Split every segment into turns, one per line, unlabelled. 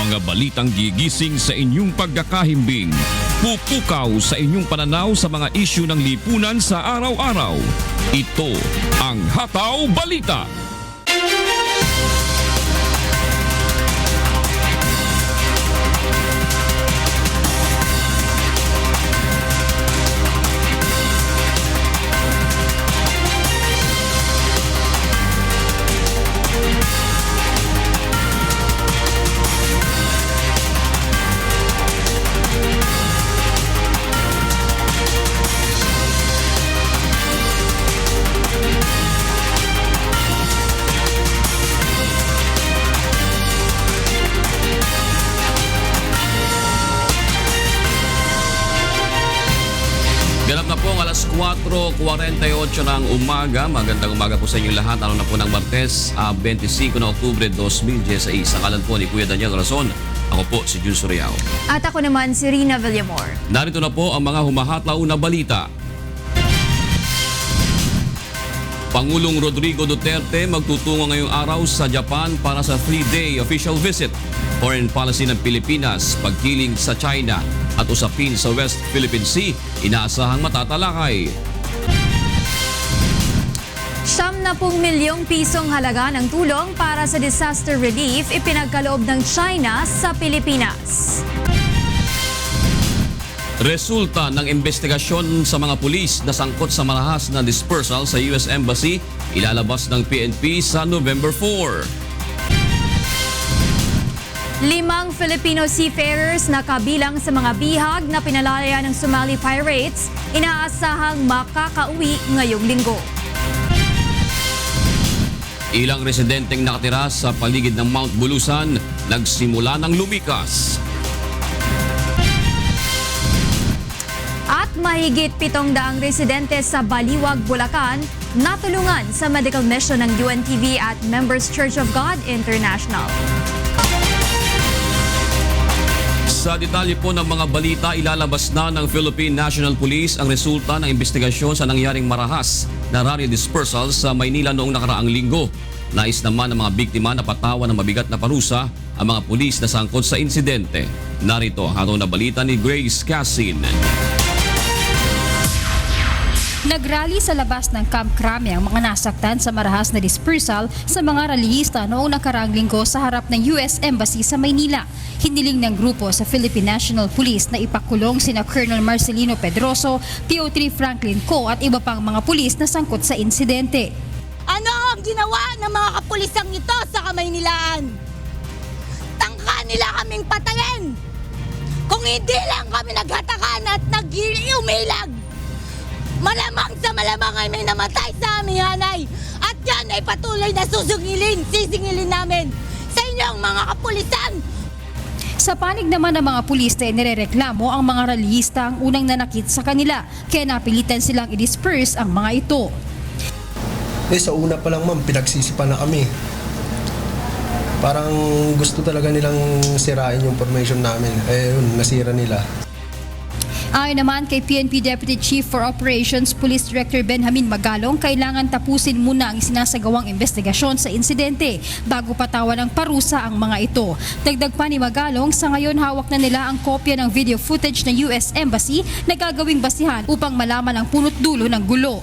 Mga balitang gigising sa inyong pagkakahimbing. Pupukaw sa inyong pananaw sa mga isyu ng lipunan sa araw-araw. Ito ang Hataw Balita.
Ganap na po ang alas 4:48 ng umaga. Magandang umaga po sa inyo lahat. Ano na po ng Martes, 25 na Oktubre 2016. Ang kalan po ni Kuya Daniel Razon. Ako po si Jun Soriao.
At ako naman si Rina Villamor.
Narito na po ang mga humahatlaw na balita. Pangulong Rodrigo Duterte magtutungo ngayong araw sa Japan para sa 3-day official visit. Foreign policy ng Pilipinas, pagkiling sa China at usapin sa West Philippine Sea, inaasahang matatalakay.
70 milyong pisong halaga ng tulong para sa disaster relief ipinagkaloob ng China sa Pilipinas.
Resulta ng investigasyon sa mga pulis na sangkot sa marahas na dispersal sa US Embassy, ilalabas ng PNP sa November 4.
5 Filipino seafarers na kabilang sa mga bihag na pinalaya ng Somali pirates, inaasahang makakauwi ngayong linggo.
Ilang residenteng nakatira sa paligid ng Mount Bulusan nagsimula ng lumikas.
At mahigit 700 residente sa Baliwag, Bulacan natulungan sa medical mission ng UNTV at Members Church of God International.
Sa detalye po ng mga balita, ilalabas na ng Philippine National Police ang resulta ng investigasyon sa nangyaring marahas na rally dispersal sa Maynila noong nakaraang linggo. Nais naman ng mga biktima na patawan ng mabigat na parusa ang mga pulis na sangkot sa insidente. Narito ang hatong na balita ni Grace Cassin.
Nagrally sa labas ng Camp Crame ang mga nasaktan sa marahas na dispersal sa mga rallyista noong nakaraang linggo sa harap ng US Embassy sa Maynila. Hiniling ng grupo sa Philippine National Police na ipakulong sina Colonel Marcelino Pedroso, PO3 Franklin Co at iba pang mga pulis na sangkot sa insidente.
Ano ang ginawa ng mga kapulisang ito sa Kamaynilaan? Tangka nila kaming patayin! Kung hindi lang kami naghatakan at nag-iumilag, malamang sa malamang ay may namatay sa aming hanay. At yan ay patuloy na sisingilin namin sa inyong mga kapulisan.
Sa panig naman ng mga pulis na nirereklamo ang mga rallyista ang unang nanakit sa kanila, kaya napilitan silang i-disperse ang mga ito.
Sa una pa lang ma'am, pinagsisipan na kami. Parang gusto talaga nilang sirain yung formation namin. Nasira nila.
Ayon naman kay PNP Deputy Chief for Operations Police Director Benjamin Magalong, kailangan tapusin muna ang isinasagawang investigasyon sa insidente bago patawan ng parusa ang mga ito. Dagdag pa ni Magalong, sa ngayon hawak na nila ang kopya ng video footage ng US Embassy na gagawing basihan upang malaman ang punot dulo ng gulo.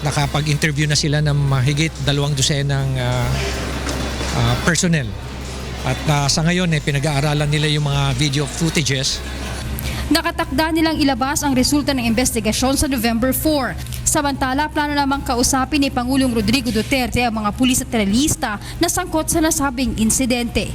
Nakapag-interview na sila ng mahigit 2 dosenang personnel. At sa ngayon pinag-aaralan nila yung mga video footages.
Nakatakda nilang ilabas ang resulta ng investigasyon sa November 4. Samantala, plano namang kausapin ni Pangulong Rodrigo Duterte ang mga pulis at terorista na sangkot sa nasabing insidente.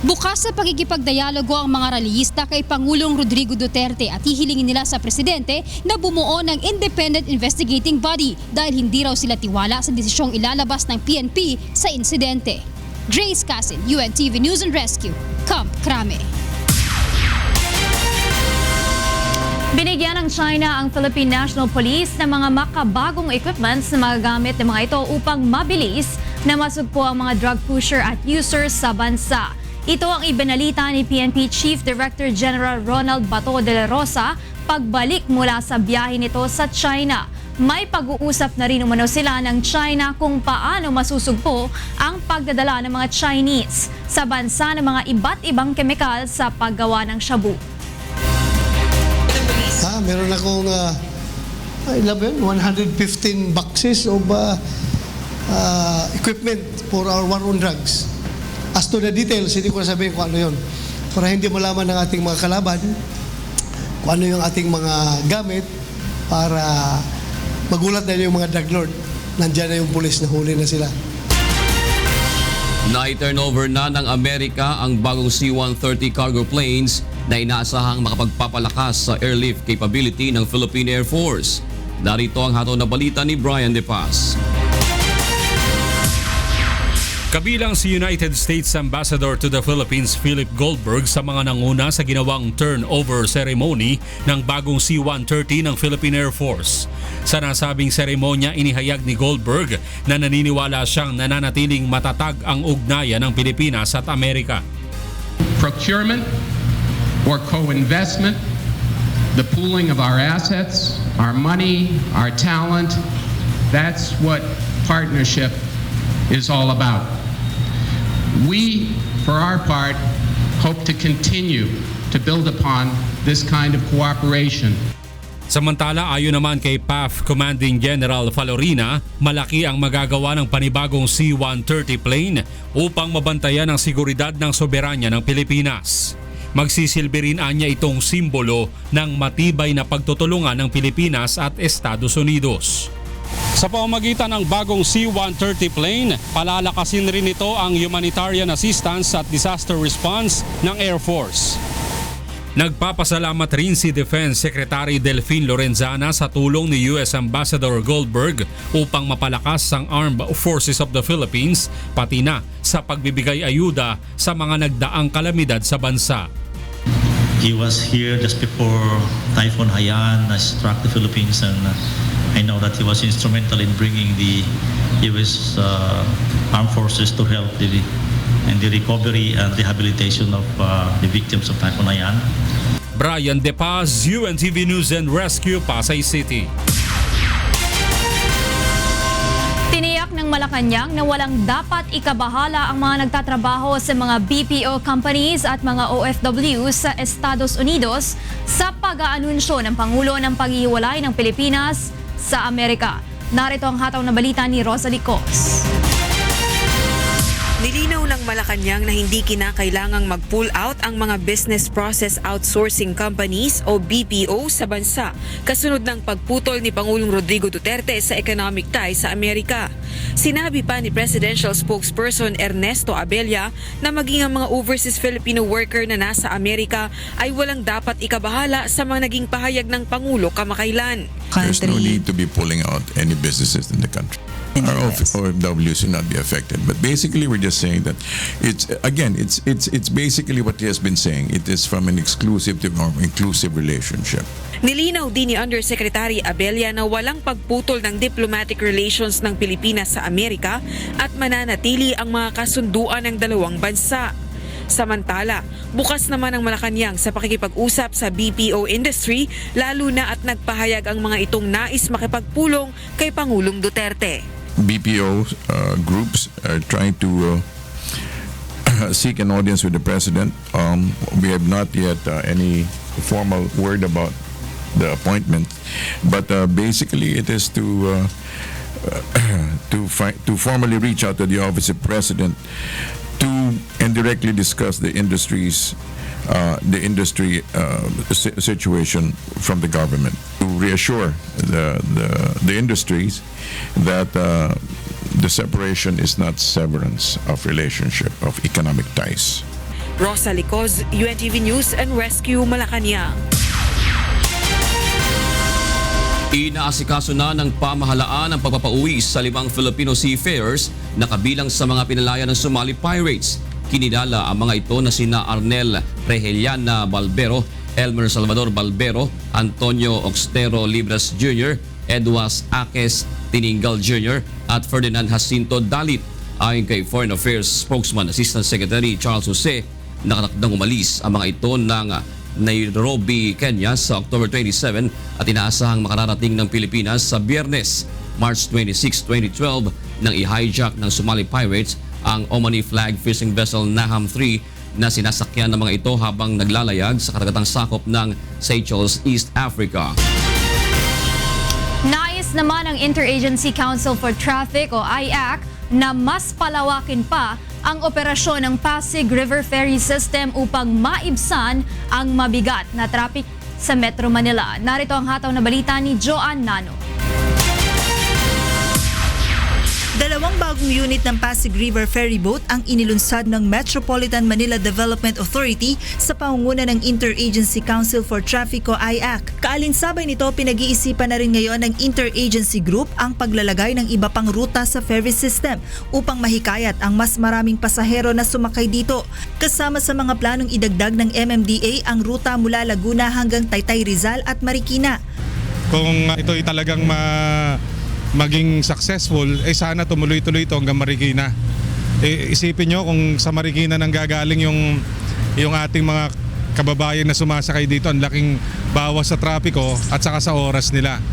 Bukas sa pagkikipagdialogo ang mga rallyista kay Pangulong Rodrigo Duterte at hihilingin nila sa presidente na bumuo ng independent investigating body dahil hindi raw sila tiwala sa desisyong ilalabas ng PNP sa insidente. Grace Cassin, UNTV News and Rescue, Camp Crame.
Binigyan ng China ang Philippine National Police ng mga makabagong equipments na magagamit ng mga ito upang mabilis na masugpo ang mga drug pusher at users sa bansa. Ito ang ibinalita ni PNP Chief Director General Ronald Bato de la Rosa pagbalik mula sa biyahe nito sa China. may pag-uusap na rin umano sila ng China kung paano masusugpo ang pagdadala ng mga Chinese sa bansa ng mga iba't ibang kemikal sa paggawa ng shabu.
Meron akong 115 boxes of equipment for our war on drugs. As to the details, hindi ko na sabihin kung ano yun. Para hindi malaman ng ating mga kalaban kung ano yung ating mga gamit para magulat na yung mga drug lord. Nandiyan na yung pulis na huli na sila.
Na-turnover na ng Amerika ang bagong C-130 cargo planes na inaasahang makapagpapalakas sa airlift capability ng Philippine Air Force. Narito ang hatol na balita ni Brian De Paz.
Kabilang si United States Ambassador to the Philippines Philip Goldberg sa mga nanguna sa ginawang turnover ceremony ng bagong C-130 ng Philippine Air Force. Sa nasabing seremonya, inihayag ni Goldberg na naniniwala siyang nananatiling matatag ang ugnayan ng Pilipinas at Amerika.
Procurement or co-investment, the pooling of our assets, our money, our talent, that's what partnership is all about. We, for our part, hope to continue to build upon this kind of cooperation.
Samantala, ayon naman kay PAF Commanding General Falorina, malaki ang magagawa ng panibagong C-130 plane upang mabantayan ang seguridad ng soberanya ng Pilipinas. Magsisilbi rin anya itong simbolo ng matibay na pagtutulungan ng Pilipinas at Estados Unidos. Sa pamamagitan ng bagong C-130 plane, palalakasin rin ito ang humanitarian assistance at disaster response ng Air Force. Nagpapasalamat rin si Defense Secretary Delfin Lorenzana sa tulong ni US Ambassador Goldberg upang mapalakas ang Armed Forces of the Philippines, pati na sa pagbibigay ayuda sa mga nagdaang kalamidad sa bansa.
He was here just before Typhoon Haiyan struck the Philippines, and I know that he was instrumental in bringing the U.S. Armed Forces to help in the recovery and rehabilitation of the victims of Typhoon Haiyan.
Brian De Paz, UNTV News and Rescue, Pasay City.
Tiniyak ng Malacanang na walang dapat ikabahala ang mga nagtatrabaho sa mga BPO companies at mga OFW sa Estados Unidos sa pag-aanunsyo ng Pangulo ng paghihiwalay ng Pilipinas sa Amerika. Narito ang hataw na balita ni Rosalie Cos.
Nilinaw ng Malacanang na hindi kinakailangang mag-pull out ang mga Business Process Outsourcing Companies o BPO sa bansa kasunod ng pagputol ni Pangulong Rodrigo Duterte sa economic ties sa Amerika. Sinabi pa ni Presidential Spokesperson Ernesto Abella na maging ang mga overseas Filipino worker na nasa Amerika ay walang dapat ikabahala sa mga naging pahayag ng Pangulo kamakailan.
There's no need to be pulling out any businesses in the country. Our OFWs should not be affected. But basically, we're just saying that it's basically what he has been saying. It is from an exclusive to an inclusive relationship.
Nilinaw din ni Undersecretary Abella na walang pagputol ng diplomatic relations ng Pilipinas sa Amerika at mananatili ang mga kasunduan ng dalawang bansa. Samantala, bukas naman ang Malacanang sa pakikipag-usap sa BPO industry, lalo na at nagpahayag ang mga itong nais makipagpulong kay Pangulong Duterte.
BPO groups are trying to seek an audience with the president. We have not yet any formal word about the appointment, but basically it is to formally reach out to the office of president to indirectly discuss the industry situation from the government, to reassure the industries that the separation is not severance of relationship, of economic ties.
Rosalie Cos, UNTV News and Rescue, Malacanang.
Inaasikaso na ng pamahalaan ang pagpapauwi sa 5 Filipino seafarers na kabilang sa mga pinalaya ng Somali pirates. Kinilala ang mga ito na sina Arnel Reheliana Balbero, Elmer Salvador Balbero, Antonio Oxtero Libras Jr., Edwas Aques Tiningal Jr. at Ferdinand Jacinto Dalit. Ayon kay Foreign Affairs Spokesman Assistant Secretary Charles Jose, nakatakdang umalis ang mga ito ng Nairobi, Kenya sa October 27 at inaasahang makararating ng Pilipinas sa Biyernes, March 26, 2012 nang i-hijack ng Somali pirates ang Omani flag fishing vessel Naham 3 na sinasakyan ng mga ito habang naglalayag sa karagatang sakop ng Seychelles, East Africa.
Nais naman ng Interagency Council for Traffic o IAC na mas palawakin pa ang operasyon ng Pasig River Ferry System upang maibsan ang mabigat na traffic sa Metro Manila. Narito ang hataw na balita ni Joanne Nano.
Dalawang bagong unit ng Pasig River Ferry Boat ang inilunsad ng Metropolitan Manila Development Authority sa pangunguna ng Interagency Council for Traffic o IAC. Kaalinsabay nito, pinag-iisipan na rin ngayon ng Interagency Group ang paglalagay ng iba pang ruta sa ferry system upang mahikayat ang mas maraming pasahero na sumakay dito. Kasama sa mga planong idagdag ng MMDA ang ruta mula Laguna hanggang Taytay, Rizal at Marikina.
Kung ito'y talagang maging successful, sana tumuloy-tuloy ito hanggang Marikina. Isipin nyo kung sa Marikina nang gagaling yung ating mga kababayan na sumasakay dito, ang laking bawas sa trapiko at saka sa oras nila.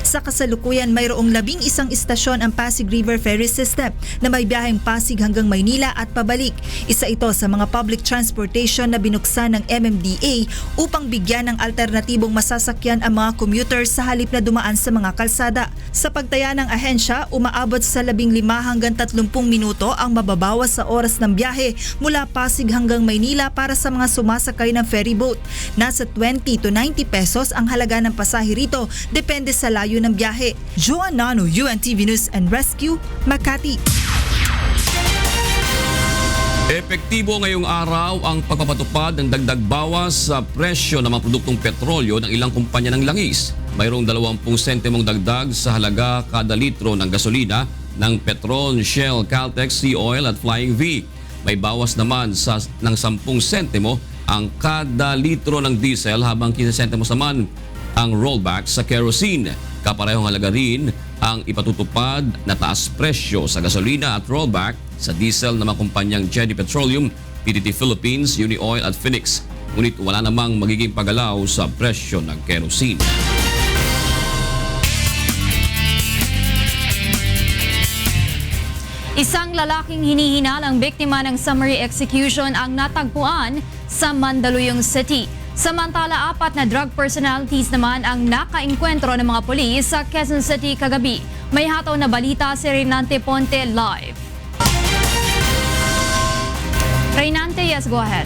Sa kasalukuyan, mayroong 11 istasyon ang Pasig River Ferry System na may biyaheng Pasig hanggang Maynila at pabalik. Isa ito sa mga public transportation na binuksan ng MMDA upang bigyan ng alternatibong masasakyan ang mga commuters sa halip na dumaan sa mga kalsada. Sa pagtaya ng ahensya, umaabot sa 15 hanggang 30 minuto ang mababawas sa oras ng biyahe mula Pasig hanggang Maynila para sa mga sumasakay ng ferry boat. Nasa 20 to 90 pesos ang halaga ng pasahe rito, depende sa layo ng biyahe. Joanne Nano, UNTV News and Rescue, Makati.
Epektibo ngayong araw ang pagpapatupad ng dagdag bawas sa presyo ng mga produktong petrolyo ng ilang kumpanya ng langis. Mayroong 20 sentimong dagdag sa halaga kada litro ng gasolina ng Petron, Shell, Caltex, Sea Oil at Flying V. May bawas naman ng 10 sentimo ang kada litro ng diesel habang 15 sentimos naman ang rollback sa kerosene. Kaparehong halaga rin ang ipatutupad na taas presyo sa gasolina at rollback sa diesel ng mga kumpanyang Jedi Petroleum, PTT Philippines, Unioil at Phoenix. Ngunit wala namang magiging paggalaw sa presyo ng kerosene.
Isang lalaking hinihinalang biktima ng summary execution ang natagpuan sa Mandaluyong City. Samantala, 4 na drug personalities naman ang nakaengkwentro ng mga pulis sa Quezon City kagabi. May hataw na balita si Reynante Ponte live. Reynante, yes, go ahead.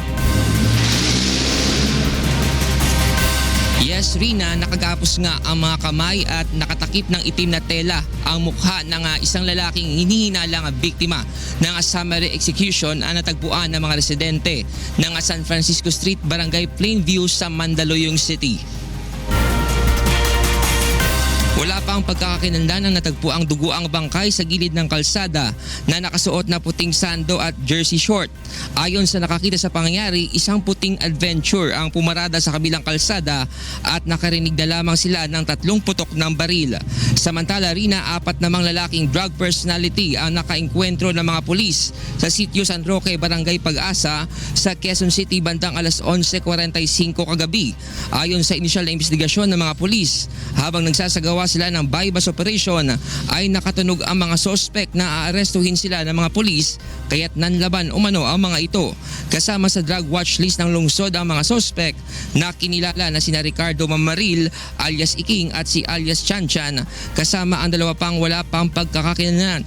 Yes, Rina, nakagapos nga ang mga kamay at nakatakip ng itim na tela ang mukha ng isang lalaking hinihinalang biktima ng summary execution na natagpuan ng mga residente ng San Francisco Street, Barangay Plainview sa Mandaluyong City. Wala pa ang pagkakakinandan ng natagpuang duguang bangkay sa gilid ng kalsada na nakasuot na puting sando at jersey short. Ayon sa nakakita sa pangyayari, isang puting adventure ang pumarada sa kabilang kalsada at nakarinig na lamang sila ng 3 putok ng baril. Samantala, Rina, 4 namang lalaking drug personality ang nakaengkwentro ng mga pulis sa sitio San Roque, Barangay Pag-asa sa Quezon City bandang alas 11:45 kagabi. Ayon sa inisyal na investigasyon ng mga pulis, habang nagsasagawa sila ng bypass operation ay nakatunog ang mga sospek na aarestuhin sila ng mga pulis kaya't nanlaban umano ang mga ito. Kasama sa drug watch list ng lungsod ang mga sospek na kinilala na sina Ricardo Mamaril alias Iking at si alias Chanchan, kasama ang 2 pang wala pang pagkakakilanlan.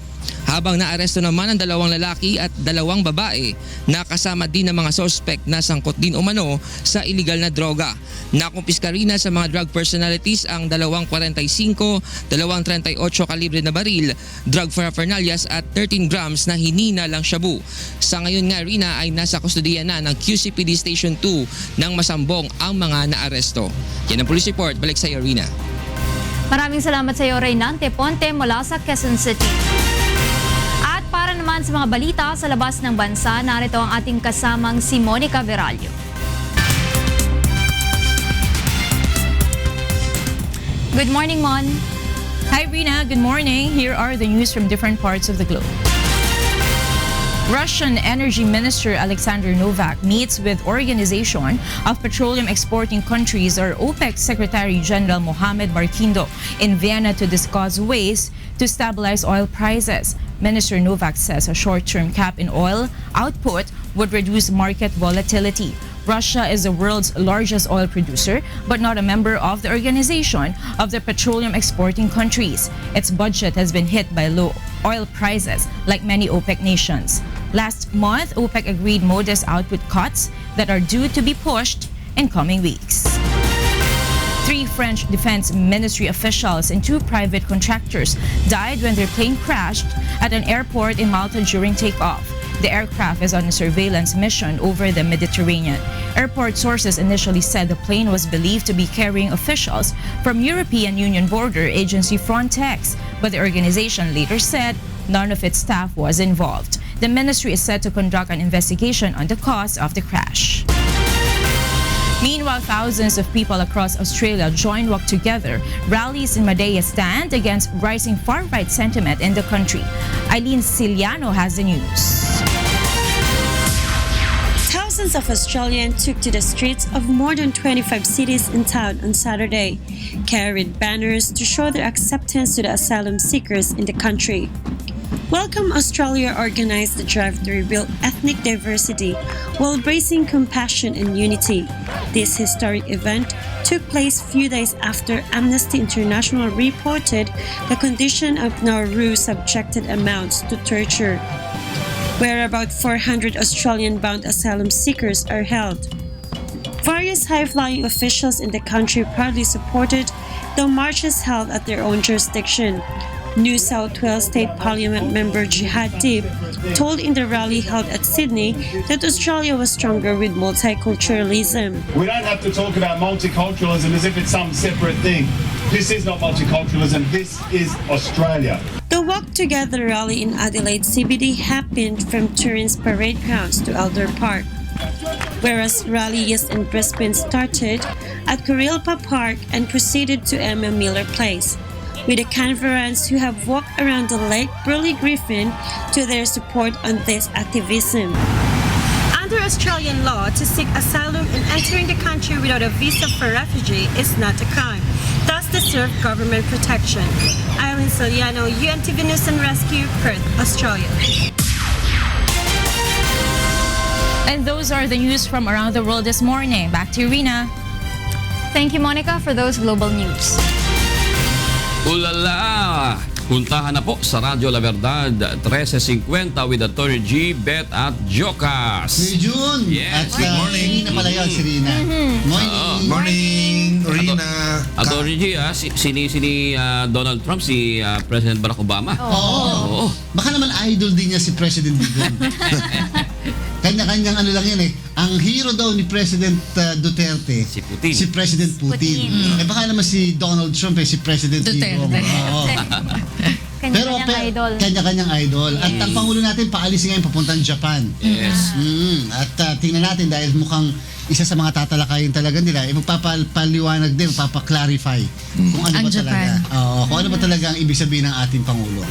Habang naaresto naman ang 2 lalaki at 2 babae na kasama din ng mga sospek na sangkot din umano sa illegal na droga. Nakumpiska rin sa mga drug personalities ang 2.45, 2.38 kalibre na baril, drug paraphernalias at 13 grams na hininalang shabu. Sa ngayon nga, Rina, ay nasa kustudiya na ng QCPD Station 2 ng Masambong ang mga naaresto. Yan ang police report. Balik sa iyo, Rina.
Maraming salamat sa iyo, Reynante Ponte mula sa Quezon City. At para naman sa mga balita sa labas ng bansa, narito ang ating kasamang si Monica Veralio. Good morning, Mon.
Hi, Rina. Good morning. Here are the news from different parts of the globe. Russian Energy Minister Alexander Novak meets with Organization of Petroleum Exporting Countries or OPEC Secretary General Mohamed Barkindo in Vienna to discuss ways to stabilize oil prices. Minister Novak says a short-term cap in oil output would reduce market volatility. Russia is the world's largest oil producer, but not a member of the Organization of the Petroleum Exporting Countries. Its budget has been hit by low oil prices, like many OPEC nations. Last month, OPEC agreed modest output cuts that are due to be pushed in coming weeks. 3 French Defense Ministry officials and 2 private contractors died when their plane crashed at an airport in Malta during takeoff. The aircraft is on a surveillance mission over the Mediterranean. Airport sources initially said the plane was believed to be carrying officials from European Union border agency Frontex, but the organization later said none of its staff was involved. The ministry is set to conduct an investigation on the cause of the crash. Meanwhile, thousands of people across Australia joined Walk Together rallies in Madea stand against rising far-right sentiment in the country. Eileen Ciliano has the news.
Thousands of Australians took to the streets of more than 25 cities in town on Saturday, carried banners to show their acceptance to the asylum seekers in the country. Welcome Australia organized the drive to rebuild ethnic diversity while embracing compassion and unity. This historic event took place few days after Amnesty International reported the condition of Nauru subjected amounts to torture, where about 400 Australian-bound asylum seekers are held. Various high-flying officials in the country proudly supported the marches held at their own jurisdiction. New South Wales State Parliament member Jihad Dib told in the rally held at Sydney that Australia was stronger with multiculturalism.
We don't have to talk about multiculturalism as if it's some separate thing. This is not multiculturalism, this is Australia.
The Walk Together rally in Adelaide CBD happened from Turin's parade grounds to Elder Park, whereas rallies in Brisbane started at Kurilpa Park and proceeded to Emma Miller Place, with the Canberrans who have walked around the Lake Burley Griffin to their support on this activism.
Under Australian law, to seek asylum and entering the country without a visa for refugee is not a crime, thus deserve government protection. Eileen Ciliano, UNTV News and Rescue, Perth, Australia.
And those are the news from around the world this morning. Back to Irina.
Thank you, Monica, for those global news.
Ulala! Puntahan na po sa Radyo La Verdad 1350 with Attorney G, Bet at Jocas.
Si June.
Yes.
At morning. Rina pala yun, si Rina. Morning, Rina.
Attorney G, sini Donald Trump, si President Barack Obama.
Oo. Baka naman idol din niya si President Digong. Kanya-kanyang ano lang yan eh. Ang hero daw ni President Duterte, si Putin. Si President Putin. Eh baka naman si Donald Trump si President Digong.
Kanya-kanyang idol.
Kanya-kanyang idol. At ang Pangulo natin paalisin ngayon papuntang Japan.
Yes.
At tingnan natin dahil mukhang isa sa mga tatalakayin talaga nila, magpapaliwanag din, magpapaklarify kung ano ba talaga. Kung ano ba talaga ang ibig sabihin ng ating Pangulo.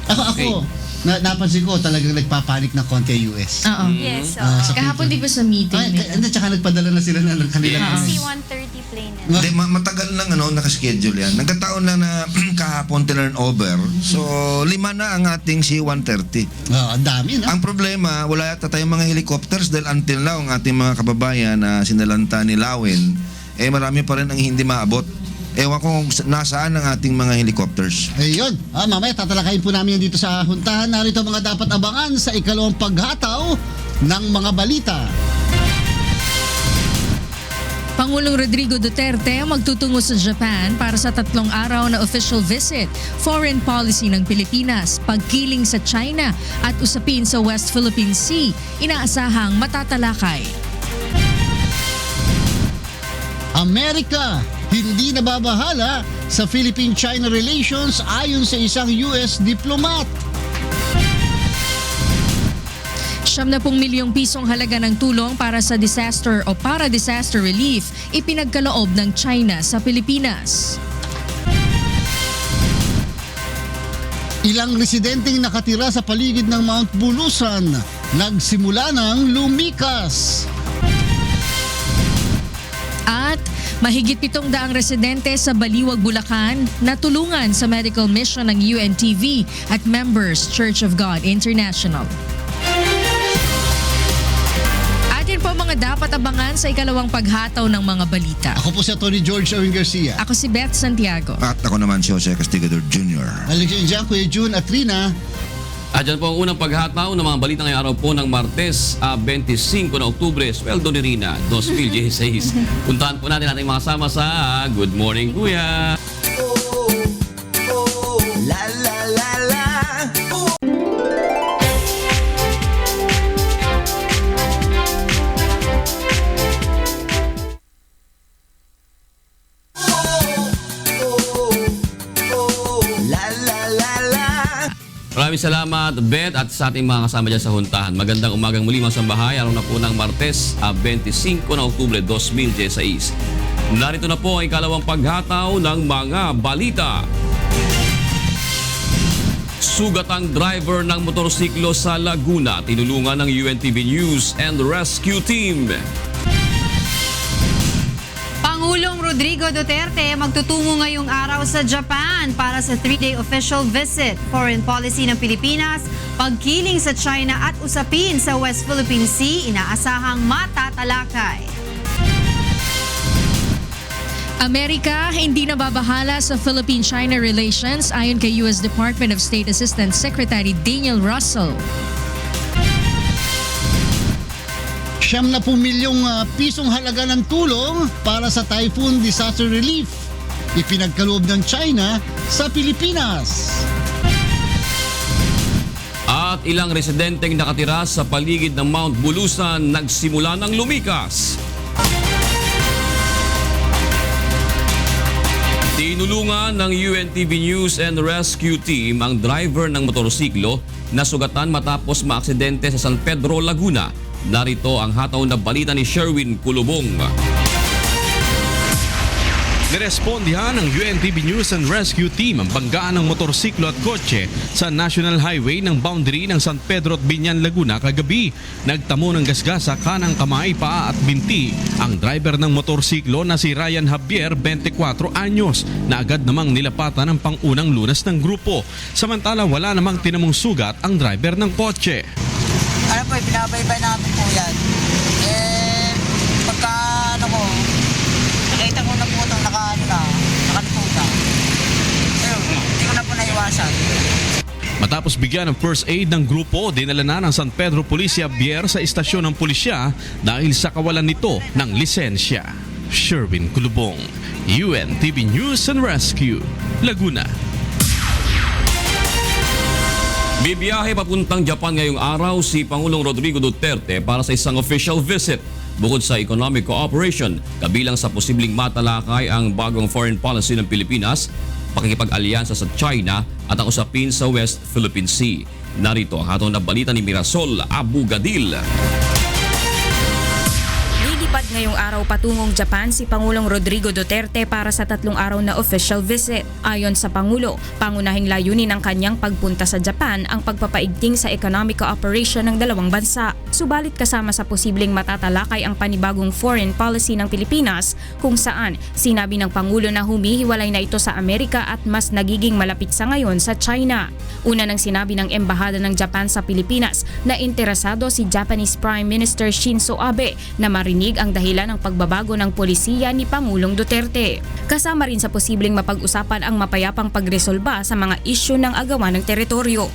Ako, napansin ko talagang nagpapanik ng konti US.
Oo.
Yes.
Kahapon di ba sa meeting?
Tsaka nagpadala na sila ng kanilang
C-130 plane.
Hindi, matagal lang nakaschedule yan. Nagkataon na kahapon turnover. So, 5 na ang ating C-130.
Ang dami, no?
Ang problema, wala yata tayong mga helicopters dahil until now, ang ating mga kababayan na sinalanta ni Lawin, marami pa rin ang hindi maabot. Ewan ko kung nasaan ang ating mga helicopters.
Ayun. Mamaya tatalakayin po namin yan dito sa huntahan. Narito mga dapat abangan sa ikalawang paghataw ng mga balita.
Pangulong Rodrigo Duterte magtutungo sa Japan para sa 3 araw na official visit, foreign policy ng Pilipinas, pagkiling sa China at usapin sa West Philippine Sea, inaasahang matatalakay.
Amerika, hindi nababahala sa Philippine-China relations ayon sa isang US diplomat.
70 milyong pisong halaga ng tulong para sa disaster o para disaster relief ipinagkaloob ng China sa Pilipinas.
Ilang residenteng nakatira sa paligid ng Mount Bulusan nagsimula ng lumikas.
At mahigit 700 residente sa Baliwag, Bulacan natulungan sa medical mission ng UNTV at Members Church of God International. Atin po mga dapat abangan sa ikalawang paghataw ng mga balita.
Ako po si Atty. George Owen Garcia.
Ako si Beth Santiago.
At ako naman si Jose Castigador Jr.
Naligyan dyan, Kuya June at Rina.
At dyan po ang unang paghataw ng mga balita ngayong araw po ng Martes, 25 na Oktubre, sweldo ni Rina, 2016. Puntahan po natin ating mga sama sa Good Morning Kuya.
La la la la.
Maraming salamat, Beth, at sa ating mga kasama dyan sa huntahan. Magandang umagang muli mga sambahay. Araw na po ng Martes, 25 na Oktubre 2016. Narito na po ang ikalawang paghataw ng mga balita. Sugat ang driver ng motorsiklo sa Laguna. Tinulungan ng UNTV News and Rescue Team.
Pangulong Rodrigo Duterte magtutungo ngayong araw sa Japan para sa 3-day official visit. Foreign policy ng Pilipinas, pagkiling sa China at usapin sa West Philippine Sea, inaasahang matatalakay.
Amerika hindi nababahala sa Philippine-China relations ayon kay U.S. Department of State Assistant Secretary Daniel Russell.
70 milyong pisong halaga ng tulong para sa typhoon disaster relief. Ipinagkaloob ng China sa Pilipinas.
At ilang residenteng nakatira sa paligid ng Mount Bulusan nagsimula ng lumikas. Tinulungan ng UNTV News and Rescue Team ang driver ng motorsiklo na sugatan matapos maaksidente sa San Pedro, Laguna. Narito ang hataw na balita ni Sherwin Kulubong.
Nirespondihan ng UNTV News and Rescue Team ang banggaan ng motorsiklo at kotse sa National Highway ng boundary ng San Pedro at Biñan, Laguna kagabi. Nagtamo ng gasgas sa kanang kamay, paa at binti ang driver ng motorsiklo na si Ryan Javier, 24 anyos, na agad namang nilapatan ng pangunang lunas ng grupo. Samantala wala namang tinamong sugat ang driver ng kotse.
Ano po, pinabaybay namin po yan. Pagka nakita ko na po itong nakalipog na. Ayun, hindi ko na po naiwasan.
Matapos bigyan ng first aid ng grupo, dinala na ng San Pedro Police Javier sa istasyon ng pulisya dahil sa kawalan nito ng lisensya. Sherwin Kulubong, UNTV News and Rescue, Laguna.
Bibiyahe papuntang Japan ngayong araw si Pangulong Rodrigo Duterte para sa isang official visit. Bukod sa economic cooperation, kabilang sa posibleng matalakay ang bagong foreign policy ng Pilipinas, pakikipag-alyansa sa China at ang usapin sa West Philippine Sea. Narito ang hatong na balita ni Mirasol Abugadil.
Lilipad ngayong araw patungong Japan si Pangulong Rodrigo Duterte para sa 3 araw na official visit. Ayon sa Pangulo, pangunahing layunin ng kanyang pagpunta sa Japan ang pagpapaigting sa economic cooperation ng dalawang bansa. Subalit kasama sa posibleng matatalakay ang panibagong foreign policy ng Pilipinas kung saan sinabi ng Pangulo na humihiwalay na ito sa Amerika at mas nagiging malapit sa ngayon sa China. Una nang sinabi ng Embahada ng Japan sa Pilipinas na interesado si Japanese Prime Minister Shinzo Abe na marinig ang dahilan ng pagbabago ng polisiya ni Pangulong Duterte. Kasama rin sa posibleng mapag-usapan ang mapayapang pagresolba sa mga isyu ng agawan ng teritoryo.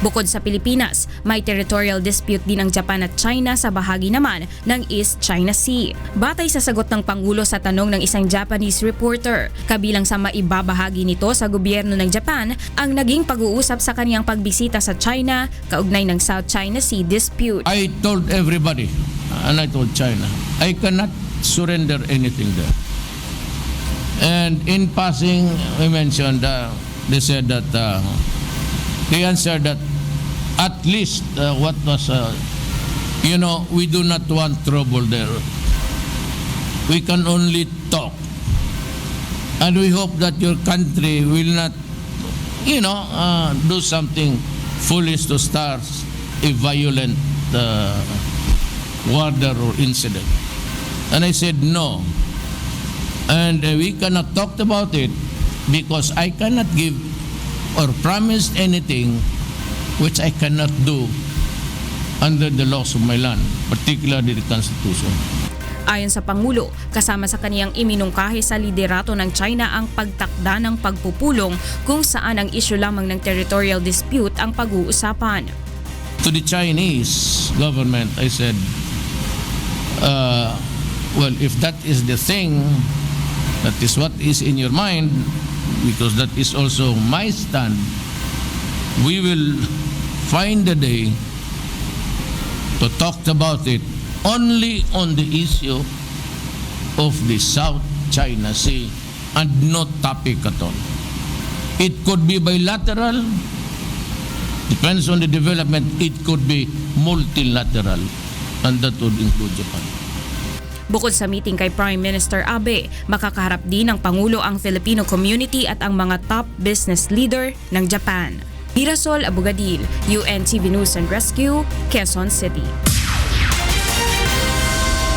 Bukod sa Pilipinas, may territorial dispute din ang Japan at China sa bahagi naman ng East China Sea. Batay sa sagot ng Pangulo sa tanong ng isang Japanese reporter, kabilang sa maibabahagi nito sa gobyerno ng Japan ang naging pag-uusap sa kaniyang pagbisita sa China kaugnay ng South China Sea dispute.
I told everybody, and I told China, I cannot surrender anything there. And in passing, we mentioned, they said that, they answered that at least what was, we do not want trouble there. We can only talk. And we hope that your country will not do something foolish to start a violent order or incident. And I said no. And we cannot talk about it because I cannot give or promise anything which I cannot do under the laws of my land, particularly the Constitution.
Ayon sa Pangulo, kasama sa kaniyang iminungkahi sa liderato ng China ang pagtakda ng pagpupulong kung saan ang isyu lamang ng territorial dispute ang pag-uusapan.
To the Chinese government, I said, well, if that is the thing, that is what is in your mind, because that is also my stand, we will find a day to talk about it only on the issue of the South China Sea and no topic at all. It could be bilateral, depends on the development, it could be multilateral, and that would include Japan.
Bukod sa meeting kay Prime Minister Abe, makakaharap din ng Pangulo ang Filipino community at ang mga top business leader ng Japan. Mirasol Abugadil, UNTV News and Rescue, Quezon City.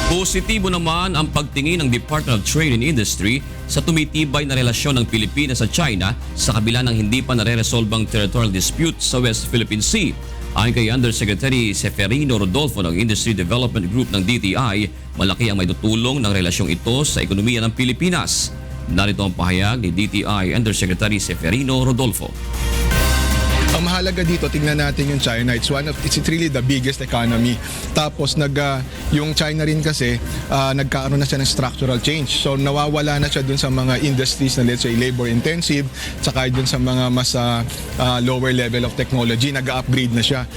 Positibo naman ang pagtingin ng Department of Trade and Industry sa tumitibay na relasyon ng Pilipinas sa China sa kabila ng hindi pa nare-resolbang territorial dispute sa West Philippine Sea. Ayon kay Undersecretary Seferino Rodolfo ng Industry Development Group ng DTI, malaki ang maitutulong ng relasyong ito sa ekonomiya ng Pilipinas. Narito ang pahayag ni DTI Undersecretary Seferino Rodolfo.
Ang mahalaga dito, tingnan natin yung China. It's really the biggest economy. Tapos yung China rin kasi nagkaroon na siya ng structural change. So nawawala na siya dun sa mga industries na let's say labor intensive, saka dun sa mga mas lower level of technology, nag-upgrade na siya.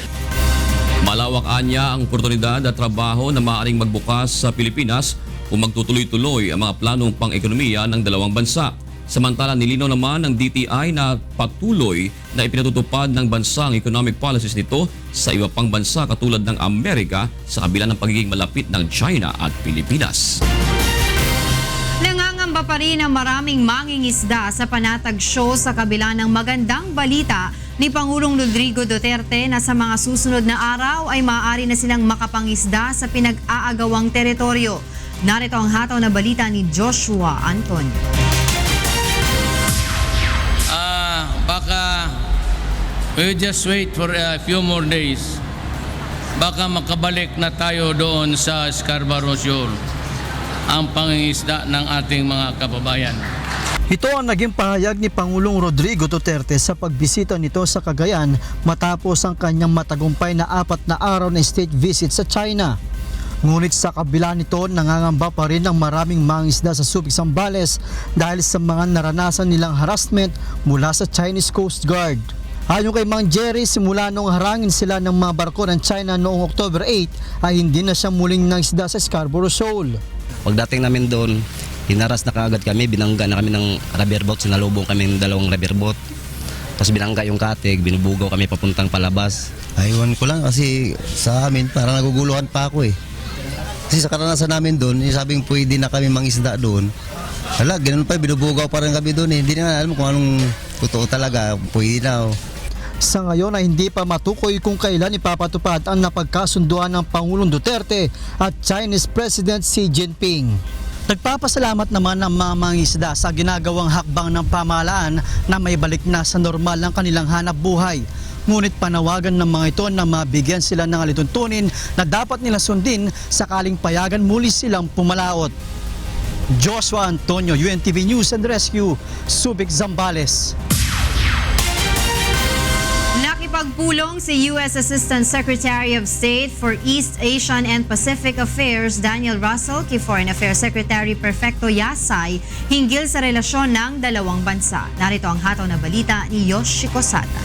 Malawak anya ang oportunidad at trabaho na maaaring magbukas sa Pilipinas kung magtutuloy-tuloy ang mga planong pang-ekonomiya ng dalawang bansa. Samantala, nilinaw naman ng DTI na patuloy na ipinatutupad ng bansa ang economic policies nito sa iba pang bansa katulad ng Amerika sa kabila ng pagiging malapit ng China at Pilipinas.
Nangangamba pa rin ang maraming mangingisda sa Panatag Show sa kabila ng magandang balita ni Pangulong Rodrigo Duterte na sa mga susunod na araw ay maaari na silang makapangisda sa pinag-aagawang teritoryo. Narito ang hataw na balita ni Joshua Antonio.
Baka we just wait for a few more days. Baka makabalik na tayo doon sa Scarborough Shoal, ang pangingisda ng ating mga kababayan.
Ito ang naging pahayag ni Pangulong Rodrigo Duterte sa pagbisita nito sa Cagayan matapos ang kanyang matagumpay na 4 na araw na state visit sa China. Ngunit sa kabila nito, nangangamba pa rin ang maraming mangingisda sa Subic, Zambales dahil sa mga naranasan nilang harassment mula sa Chinese Coast Guard. Ayon kay Mang Jerry, simula nung harangin sila ng mga barko ng China noong October 8 ay hindi na siya muling nangisda sa Scarborough Shoal.
Pagdating namin doon, hinaras na kaagad kami, binangga na kami ng rubber boat, sinalubong kami ng 2 rubber boat. Tapos binangga yung katig, binubugaw kami papuntang palabas.
Aywan ko lang kasi sa amin parang naguguluhan pa ako eh. Kasi sa karanasan namin doon, sabing pwede na kami mangisda doon. Hala, ganun pa, binubugaw pa rin kami doon eh. Hindi na alam kung anong totoo talaga, pwede na.
Sa ngayon ay hindi pa matukoy kung kailan ipapatupad ang napagkasunduan ng Pangulong Duterte at Chinese President Xi Jinping. Nagpapasalamat naman ang mga mangingisda sa ginagawang hakbang ng pamahalaan na may balik na sa normal ng kanilang hanap buhay. Ngunit panawagan ng mga ito na mabigyan sila ng alituntunin na dapat nila sundin sakaling payagan muli silang pumalaot. Joshua Antonio, UNTV News and Rescue, Subic, Zambales.
Nakipagpulong si U.S. Assistant Secretary of State for East Asian and Pacific Affairs Daniel Russell kay Foreign Affairs Secretary Perfecto Yasay hinggil sa relasyon ng dalawang bansa. Narito ang hataw na balita ni Yoshiko Sata.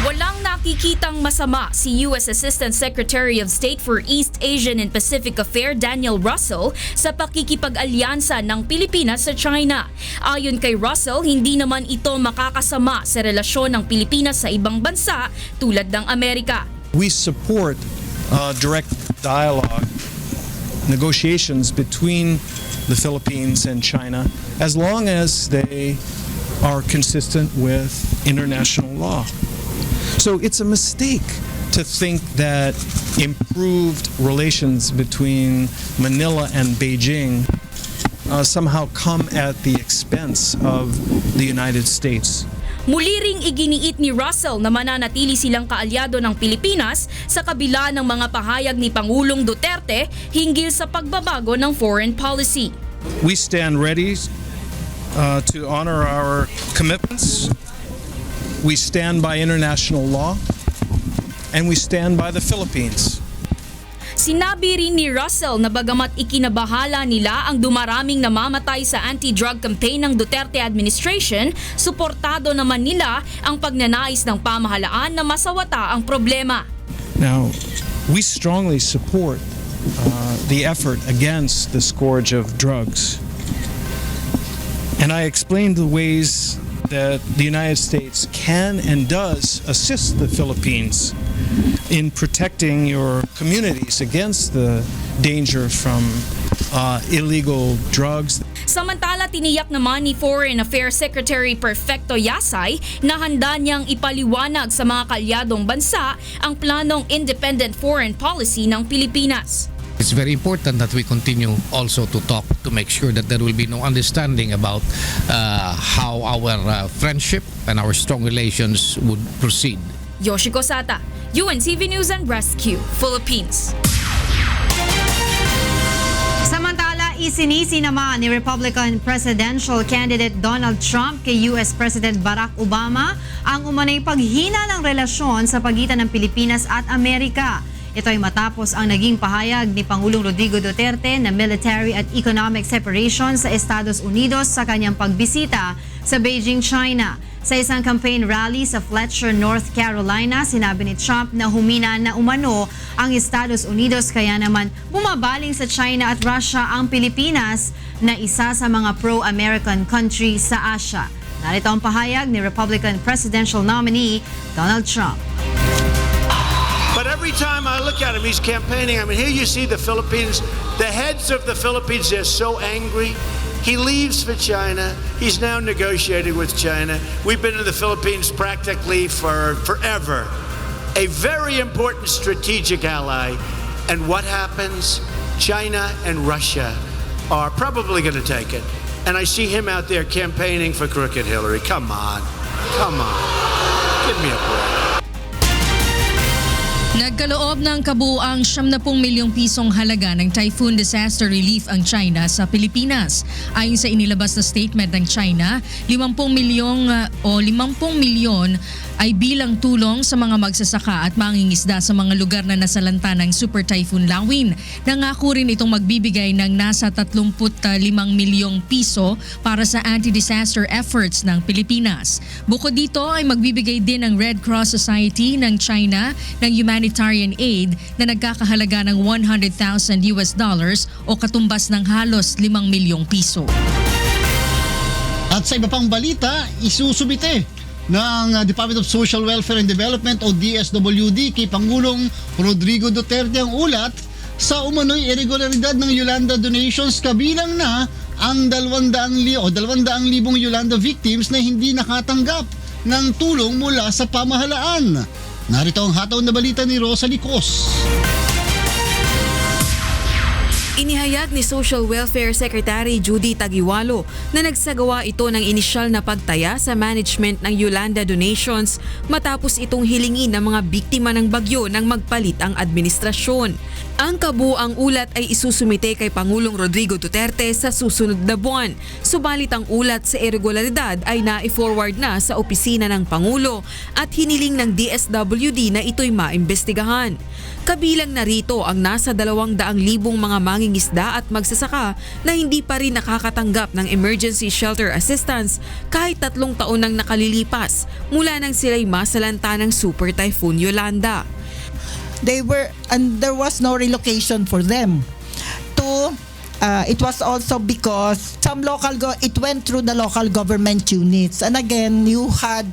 Walang nakikitang masama si U.S. Assistant Secretary of State for East Asian and Pacific Affairs Daniel Russell sa pakikipag-alyansa ng Pilipinas sa China. Ayon kay Russell, hindi naman ito makakasama sa relasyon ng Pilipinas sa ibang bansa tulad ng Amerika.
We support direct dialogue, negotiations between the Philippines and China as long as they are consistent with international law. So it's a mistake to think that improved relations between Manila and Beijing somehow come at the expense of the United States.
Muli ring iginiit ni Russell na mananatili silang kaalyado ng Pilipinas sa kabila ng mga pahayag ni Pangulong Duterte hinggil sa pagbabago ng foreign policy.
We stand ready to honor our commitments. We stand by international law, and we stand by the Philippines.
Sinabi rin ni Russell na bagamat ikinabahala nila ang dumaraming namamatay sa anti-drug campaign ng Duterte administration, suportado naman nila ang pagnanais ng pamahalaan na masawata ang problema.
Now, we strongly support the effort against the scourge of drugs. And I explained the ways that the United States can and does assist the Philippines in protecting your communities against the danger from illegal drugs.
Samantala, tiniyak naman ni Foreign Affairs Secretary Perfecto Yasay na handa niyang ipaliwanag sa mga kalyadong bansa ang planong independent foreign policy ng Pilipinas.
It's very important that we continue also to talk to make sure that there will be no understanding about how our friendship and our strong relations would proceed.
Yoshiko Sata, UNTV News and Rescue, Philippines.
Samantala, isinisi naman ni Republican presidential candidate Donald Trump kay US President Barack Obama ang umanay paghina ng relasyon sa pagitan ng Pilipinas at Amerika. Ito ay matapos ang naging pahayag ni Pangulong Rodrigo Duterte na military at economic separation sa Estados Unidos sa kanyang pagbisita sa Beijing, China. Sa isang campaign rally sa Fletcher, North Carolina, sinabi ni Trump na humina na umano ang Estados Unidos kaya naman bumabaling sa China at Russia ang Pilipinas na isa sa mga pro-American country sa Asia. Narito ang pahayag ni Republican presidential nominee Donald Trump.
But every time I look at him, he's campaigning. I mean, here you see the Philippines, the heads of the Philippines, they're so angry. He leaves for China. He's now negotiating with China. We've been in the Philippines practically for forever. A very important strategic ally. And what happens? China and Russia are probably going to take it. And I see him out there campaigning for crooked Hillary. Come on. Come on. Give me a break.
Nagkaloob ng kabuuang 70 milyong pisong halaga ng typhoon disaster relief ang China sa Pilipinas. Ayon sa inilabas na statement ng China, 50 milyon ay bilang tulong sa mga magsasaka at mangingisda sa mga lugar na nasalanta ng Super Typhoon Lawin. Nangako rin itong magbibigay ng nasa 35 milyong piso para sa anti-disaster efforts ng Pilipinas. Bukod dito ay magbibigay din ng Red Cross Society ng China ng humanitarian aid na nagkakahalaga ng $100,000 o katumbas ng halos 5 milyong piso.
At sa iba pang balita, isusubite ng Department of Social Welfare and Development o DSWD kay Pangulong Rodrigo Duterte ang ulat sa umano'y irregularidad ng Yolanda donations, kabilang na ang 200,000 Yolanda victims na hindi nakatanggap ng tulong mula sa pamahalaan. Narito ang hataw na balita ni Rosa Licos.
Inihayag ni Social Welfare Secretary Judy Tagiwalo na nagsagawa ito ng inisyal na pagtaya sa management ng Yolanda donations matapos itong hilingin ng mga biktima ng bagyo nang magpalit ang administrasyon. Ang kabuuang ulat ay isusumite kay Pangulong Rodrigo Duterte sa susunod na buwan. Subalit ang ulat sa irregularidad ay na-forward na sa opisina ng Pangulo at hiniling ng DSWD na ito'y maimbestigahan. Kabilang narito ang nasa 200,000 mga mangingisda at magsasaka na hindi pa rin nakakatanggap ng emergency shelter assistance kahit 3 taon nang nakalilipas mula nang sila'y masalanta ng Super Typhoon Yolanda.
There was no relocation for them. It was also because it went through the local government units, and again, you had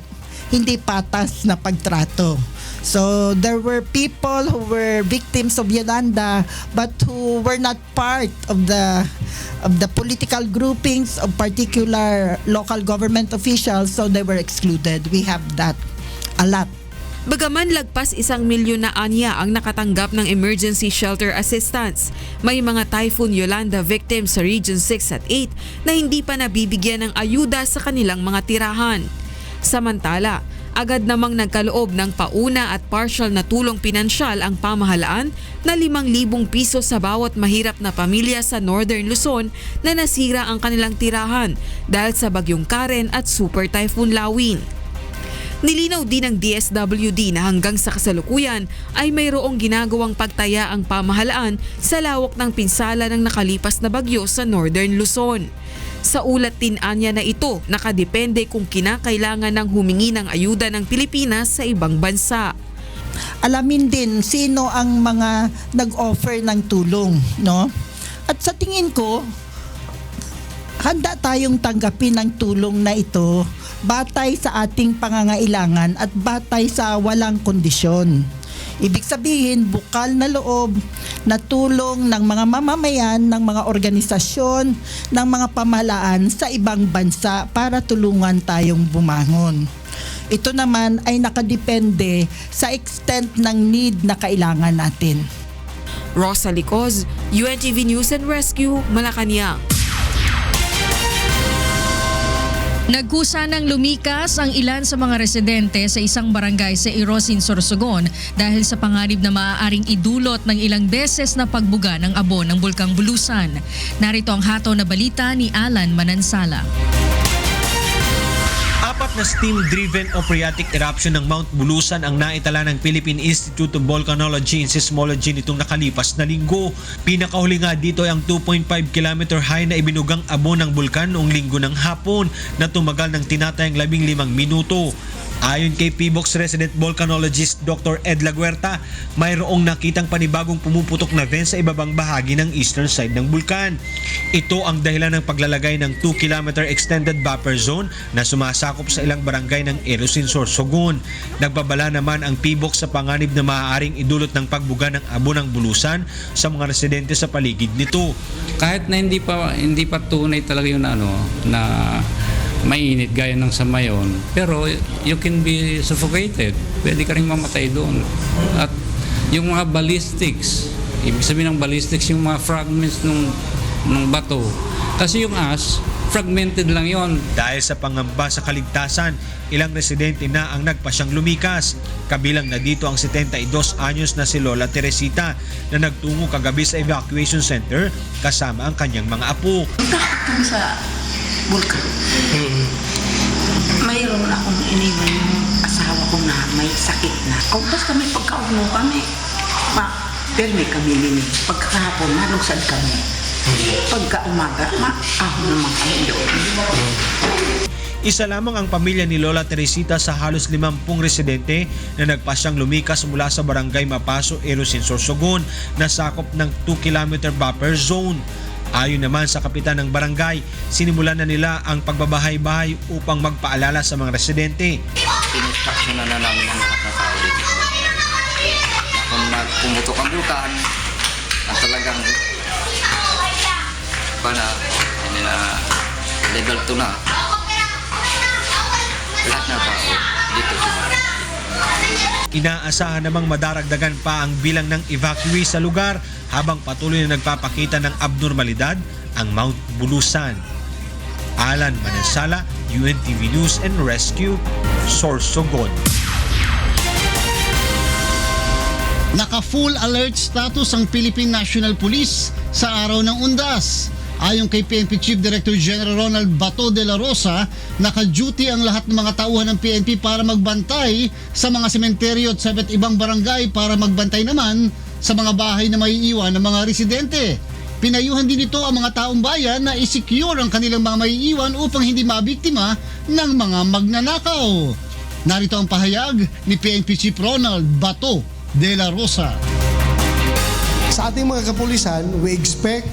hindi patas na pagtrato. So there were people who were victims of Yolanda but who were not part of the political groupings of particular local government officials, so they were excluded. We have that a lot.
Bagaman lagpas 1 milyon na anya ang nakatanggap ng emergency shelter assistance, may mga Typhoon Yolanda victims sa Region 6 at 8 na hindi pa nabibigyan ng ayuda sa kanilang mga tirahan. Samantala, agad namang nagkaloob ng pauna at partial na tulong pinansyal ang pamahalaan na 5,000 piso sa bawat mahirap na pamilya sa Northern Luzon na nasira ang kanilang tirahan dahil sa bagyong Karen at Super Typhoon Lawin. Nilinaw din ng DSWD na hanggang sa kasalukuyan ay mayroong ginagawang pagtaya ang pamahalaan sa lawak ng pinsala ng nakalipas na bagyo sa Northern Luzon. Sa ulat din anya na ito, nakadepende kung kinakailangan ng humingi ng ayuda ng Pilipinas sa ibang bansa.
Alamin din sino ang mga nag-offer ng tulong, no? At sa tingin ko, handa tayong tanggapin ang tulong na ito batay sa ating pangangailangan at batay sa walang kondisyon. Ibig sabihin, bukal na loob na tulong ng mga mamamayan, ng mga organisasyon, ng mga pamahalaan sa ibang bansa para tulungan tayong bumangon. Ito naman ay nakadepende sa extent ng need na kailangan natin.
Rosa Licoz, UNTV News and Rescue, Malacanang.
Nagkusa ng lumikas ang ilan sa mga residente sa isang barangay sa Irosin, Sorsogon dahil sa panganib na maaaring idulot ng ilang beses na pagbuga ng abo ng Bulkang Bulusan. Narito ang hataw na balita ni Alan Manansala.
4 na steam-driven o phreatic eruption ng Mount Bulusan ang naitala ng Philippine Institute of Volcanology and Seismology nitong nakalipas na linggo. Pinakahuli nga dito ay ang 2.5 km high na ibinugang abo ng bulkan noong linggo ng hapon na tumagal ng tinatayang 15 minuto. Ayon kay PBOX resident volcanologist Dr. Ed Laguerta, mayroong nakitang panibagong pumuputok na vent sa ibabang bahagi ng eastern side ng bulkan. Ito ang dahilan ng paglalagay ng 2 km extended buffer zone na sumasakop sa ilang barangay ng Irosin, Sorsogon. Nagbabala naman ang PBOX sa panganib na maaaring idulot ng pagbuga ng abo ng Bulusan sa mga residente sa paligid nito.
Kahit na hindi pa tunay talaga yung na mainit gaya ng sa Mayon, pero you can be suffocated. Pwede ka rin mamatay doon. At yung mga ballistics, ibig sabihin ng ballistics, yung mga fragments ng bato. Kasi yung ash, fragmented lang yon.
Dahil sa pangamba sa kaligtasan, ilang residente na ang nagpasyang lumikas. Kabilang na dito ang 72 anyos na si Lola Teresita na nagtungo kagabi sa evacuation center kasama ang kanyang mga apo.
Kami sa bulkan. Mayroon akong iniwan yung asawa ko na may sakit na. Kung basta may pagkauno kami, permi kami din. Pagkahapon, malugsad kami. Pagka umaga, ahon naman kami doon.
Isa lamang ang pamilya ni Lola Teresita sa halos 50 residente na nagpasyang lumikas mula sa barangay Mapaso, Irosin, Sorsogon na sakop ng 2 km buffer zone. Ayon naman sa kapitan ng barangay, sinimulan na nila ang pagbabahay-bahay upang magpaalala sa mga residente.
Ininstruction na namin ang nakakatao dito. Kung pumutok ang bulkan, at talagang level 2 na, lahat na tao dito sumara.
Inaasahan namang madaragdagan pa ang bilang ng evacuee sa lugar habang patuloy na nagpapakita ng abnormalidad ang Mount Bulusan. Alan Manansala, UNTV News and Rescue, Sorsogon.
Naka-full alert status ang Philippine National Police sa araw ng Undas. Ayon kay PNP Chief Director General Ronald Bato de la Rosa, naka-duty ang lahat ng mga tauhan ng PNP para magbantay sa mga sementeryo at sa iba't ibang barangay para magbantay naman sa mga bahay na maiiwan ng mga residente. Pinayuhan din ito ang mga taong bayan na i-secure ang kanilang mga maiiwan upang hindi mabiktima ng mga magnanakaw. Narito ang pahayag ni PNP Chief Ronald Bato de la Rosa.
Sa ating mga kapulisan, we expect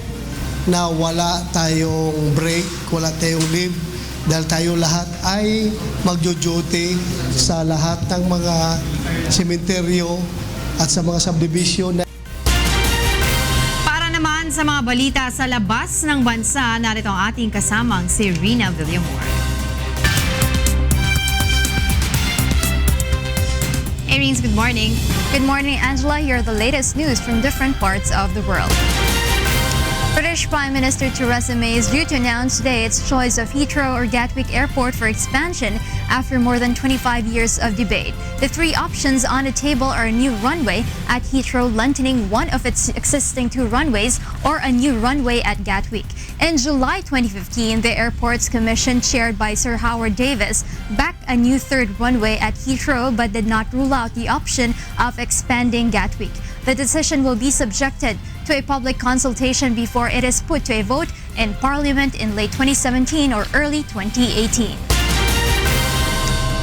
na wala tayong break, wala tayong leave dahil tayo lahat ay magjo-duty sa lahat ng mga sementeryo at sa mga subdivision.
Para naman sa mga balita sa labas ng bansa, narito ang ating kasamang si Rina Villamor. Airings, good morning. Good morning, Angela. Here are the latest news from different parts of the world. British Prime Minister Theresa May is due to announce today its choice of Heathrow or Gatwick Airport for expansion after more than 25 years of debate. The three options on the table are a new runway at Heathrow, lengthening one of its existing two runways, or a new runway at Gatwick. In July 2015, the Airports Commission, chaired by Sir Howard Davis, backed a new third runway at Heathrow but did not rule out the option of expanding Gatwick. The decision will be subjected to a public consultation before it is put to a vote in Parliament in late 2017 or early 2018.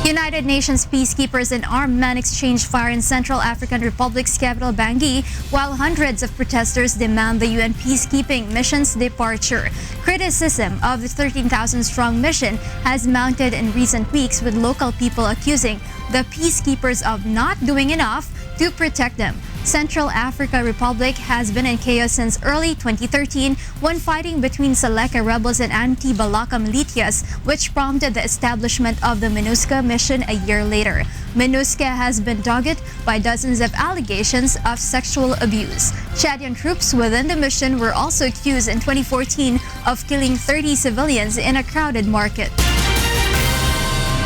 United Nations peacekeepers and armed men exchanged fire in Central African Republic's capital Bangui, while hundreds of protesters demand the UN peacekeeping mission's departure. Criticism of the 13,000-strong mission has mounted in recent weeks, with local people accusing the peacekeepers of not doing enough to protect them. Central Africa Republic has been in chaos since early 2013 when fighting between Seleka rebels and anti-Balaka militias, which prompted the establishment of the MINUSCA mission a year later. MINUSCA has been dogged by dozens of allegations of sexual abuse. Chadian troops within the mission were also accused in 2014 of killing 30 civilians in a crowded market.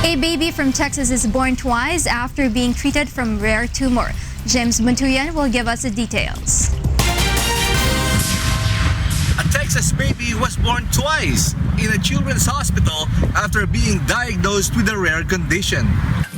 A baby from Texas is born twice after being treated from rare tumor. James Buntuyan will give us the details.
A Texas baby was born twice in a children's hospital after being diagnosed with a rare condition.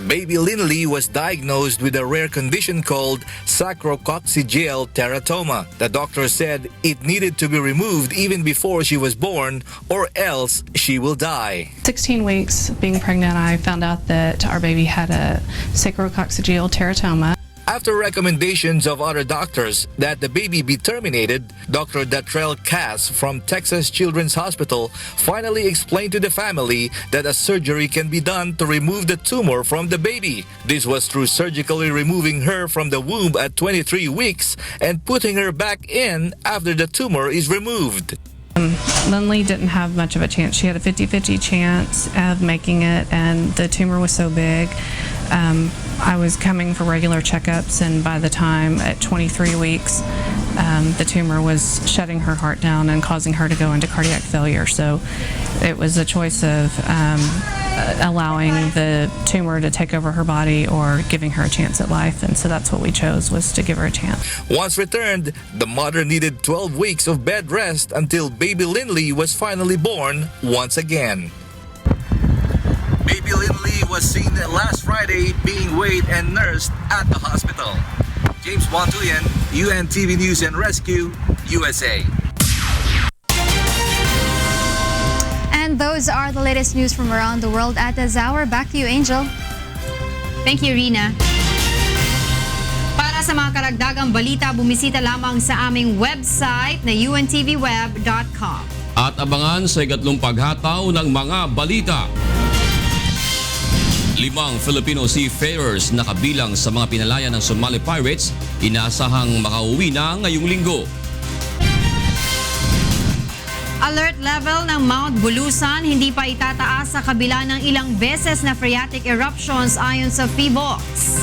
Baby Linley was diagnosed with a rare condition called sacrococcygeal teratoma. The doctor said it needed to be removed even before she was born, or else she will die.
16 weeks being pregnant, I found out that our baby had a sacrococcygeal teratoma.
After recommendations of other doctors that the baby be terminated, Dr. Datrell Cass from Texas Children's Hospital finally explained to the family that a surgery can be done to remove the tumor from the baby. This was through surgically removing her from the womb at 23 weeks and putting her back in after the tumor is removed.
Linley didn't have much of a chance. She had a 50-50 chance of making it, and the tumor was so big. I was coming for regular checkups, and by the time at 23 weeks, the tumor was shutting her heart down and causing her to go into cardiac failure. So it was a choice of allowing the tumor to take over her body or giving her a chance at life, and so that's what we chose, was to give her a chance.
Once returned, the mother needed 12 weeks of bed rest until baby Linley was finally born once again. Baby Linley was seen last Friday being weighed and nursed at the hospital. James Bontuyan, UNTV News and Rescue, USA.
And those are the latest news from around the world at this hour. Back to you, Angel. Thank you, Rina. Para sa mga karagdagang balita, bumisita lamang sa aming website na untvweb.com.
At abangan sa ikatlong paghataw ng mga balita. 5 Filipino seafarers na kabilang sa mga pinalaya ng Somali pirates inasahang makauwi na ngayong linggo.
Alert level ng Mount Bulusan hindi pa itataas sa kabila ng ilang beses na phreatic eruptions ayon sa PHIVOLCS.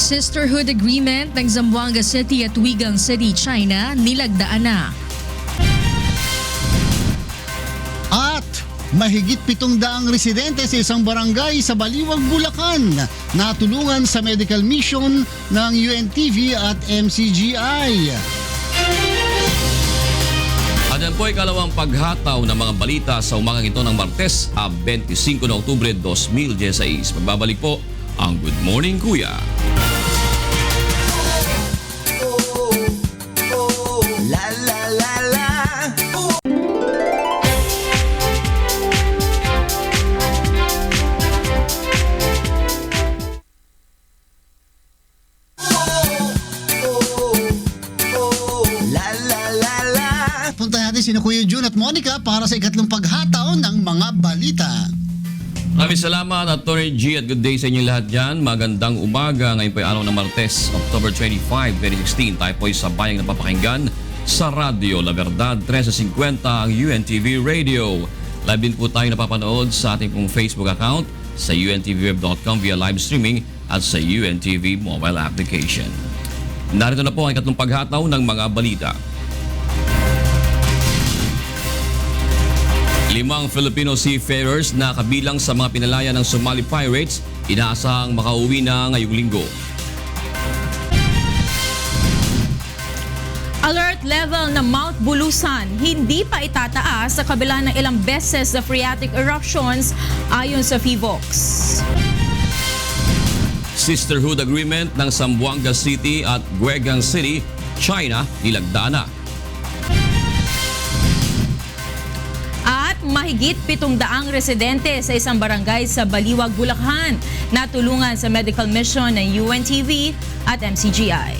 Sisterhood Agreement ng Zamboanga City at Wigang City, China, nilagdaan na.
At mahigit 700 residente sa isang barangay sa Baliwag, Bulacan natulungan sa medical mission ng UNTV at MCGI.
At yan po ay kalawang paghataw ng mga balita sa umagang ito ng Martes, 25 na Oktubre 2016. Magbabalik po ang Good Morning Kuya.
natin sina Kuya Jun at Monica para sa ikatlong paghataw ng mga balita.
Maraming salamat, Atty. G, at good day sa inyo lahat dyan. Magandang umaga. Ngayon po ay araw ng Martes, October 25, 2016. Tayo po ay sabayang napapakinggan sa radyo La Verdad 1350 ang UNTV Radio. Live din po tayo napapanood sa ating pong Facebook account, sa untvweb.com via live streaming at sa UNTV mobile application. Narito na po ang ikatlong paghataw ng mga balita. 5 Filipino seafarers na kabilang sa mga pinalaya ng Somali pirates inaasahang makauwi na ngayong linggo.
Alert level na Mount Bulusan hindi pa itataas sa kabila ng ilang beses na phreatic eruptions ayon sa PHIVOX.
Sisterhood Agreement ng Zamboanga City at Guegang City, China, nilagda na.
At mahigit 700 residente sa isang barangay sa Baliwag, Bulacan natulungan sa medical mission ng UNTV at MCGI.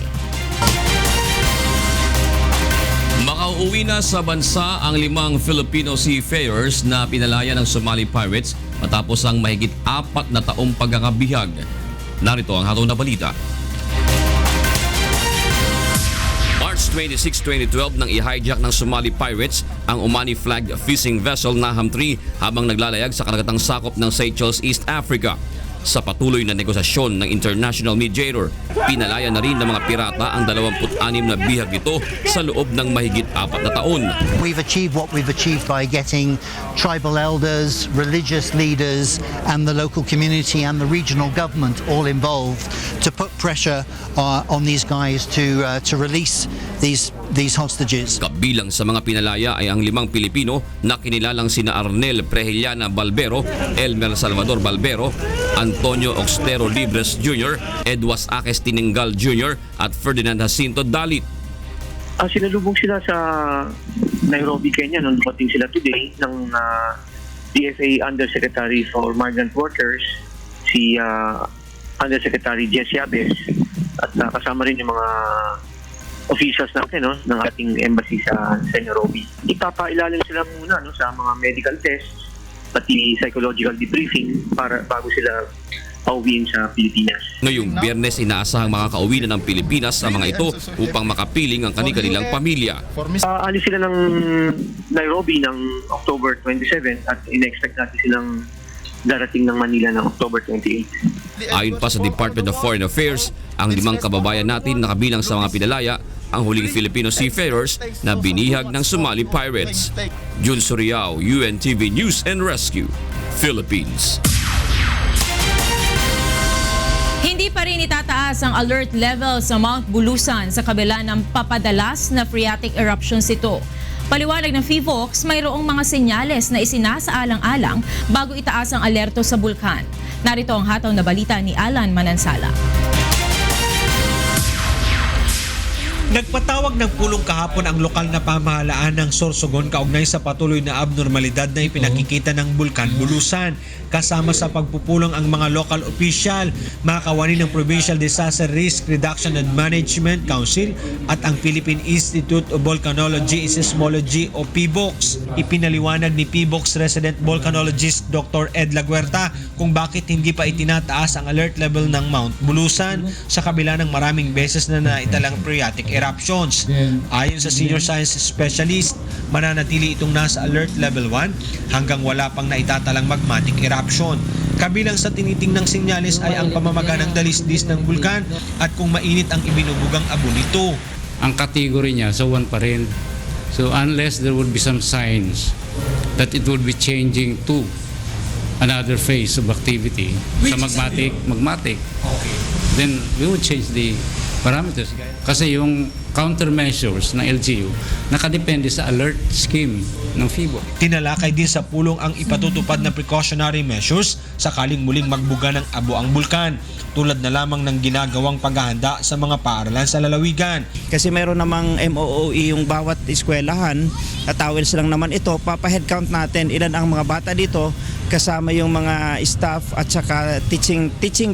Makauwi na sa bansa ang 5 Filipino seafarers na pinalaya ng Somali pirates matapos ang mahigit 4 na taong pagkakabihag. Narito ang hataw na balita. March 26, 2012 nang i-hijack ng Somali pirates ang Omani flagged fishing vessel Naham 3 habang naglalayag sa karagatang sakop ng Seychelles, East Africa. Sa patuloy na negosasyon ng International Mediator, pinalaya na rin ng mga pirata ang 26 na bihag nito sa loob ng mahigit 4 na taon.
We've achieved what we've achieved by getting tribal elders, religious leaders and the local community and the regional government all involved to put pressure on these guys to release these hostages.
Kabilang sa mga pinalaya ay ang 5 Pilipino na kinilalang sina Arnel Prehiliana Balbero, Elmer Salvador Balbero, Antonio Oxtero Libres Jr., Edwas Aques Tinenggal Jr. at Ferdinand Jacinto Dalit.
Sinalubong sila sa Nairobi, Kenya nung dumating sila today ng DFA Undersecretary for Migrant Workers, si Undersecretary Jess Yabes, at kasama rin yung mga officials natin ng ating embassy sa Nairobi. Ipapailalim sila muna sa mga medical tests pati psychological debriefing para bago sila pauwiin sa Pilipinas.
Ngayong Biyernes, inaasahang makakauwi na ng Pilipinas sa mga ito upang makapiling ang kanilang pamilya.
Alis sila ng Nairobi ng October 27 at in-expect natin silang darating ng Manila ng October 28.
Ayon pa sa Department of Foreign Affairs, ang 5 kababayan natin na kabilang sa mga pinalaya ang huling Filipino seafarers na binihag ng Somali pirates. Jun Suriao, UNTV News and Rescue, Philippines.
Hindi pa rin itataas ang alert level sa Mount Bulusan sa kabila ng papadalas na phreatic eruptions ito. Paliwanag ng PHIVOX, mayroong mga senyales na isinasaalang-alang bago itaas ang alerto sa bulkan. Narito ang hataw na balita ni Alan Manansala.
Nagpatawag ng pulong kahapon ang lokal na pamahalaan ng Sorsogon kaugnay sa patuloy na abnormalidad na ipinakikita ng Bulkan Bulusan. Kasama sa pagpupulong ang mga local official, mga kawani ng Provincial Disaster Risk Reduction and Management Council at ang Philippine Institute of Volcanology and Seismology o PHIVOX. Ipinaliwanag ni PHIVOX resident volcanologist Dr. Ed Laguerta kung bakit hindi pa itinataas ang alert level ng Mount Bulusan sa kabila ng maraming beses na naitalang phreatic eruptions. Ayon sa senior science specialist, mananatili itong nasa alert level 1 hanggang wala pang naitatalang magmatic eruption. Kabilang sa tinitingnang senyales ay ang pamamaga ng dalisdis ng bulkan at kung mainit ang ibinubugang abo nito.
Ang category niya, so 1 pa rin. So unless there would be some signs that it would be changing to another phase of activity, sa magmatic, then we would change the parameters. Kasi yung countermeasures ng LGU nakadepende sa alert scheme ng FIBO.
Tinalakay din sa pulong ang ipatutupad na precautionary measures sakaling muling magbuga ng abo ang bulkan, tulad na lamang ng ginagawang paghahanda sa mga paaralan sa lalawigan.
Kasi meron namang MOOE yung bawat eskwelahan, towels lang naman ito, papa-headcount natin ilan ang mga bata dito, kasama yung mga staff at saka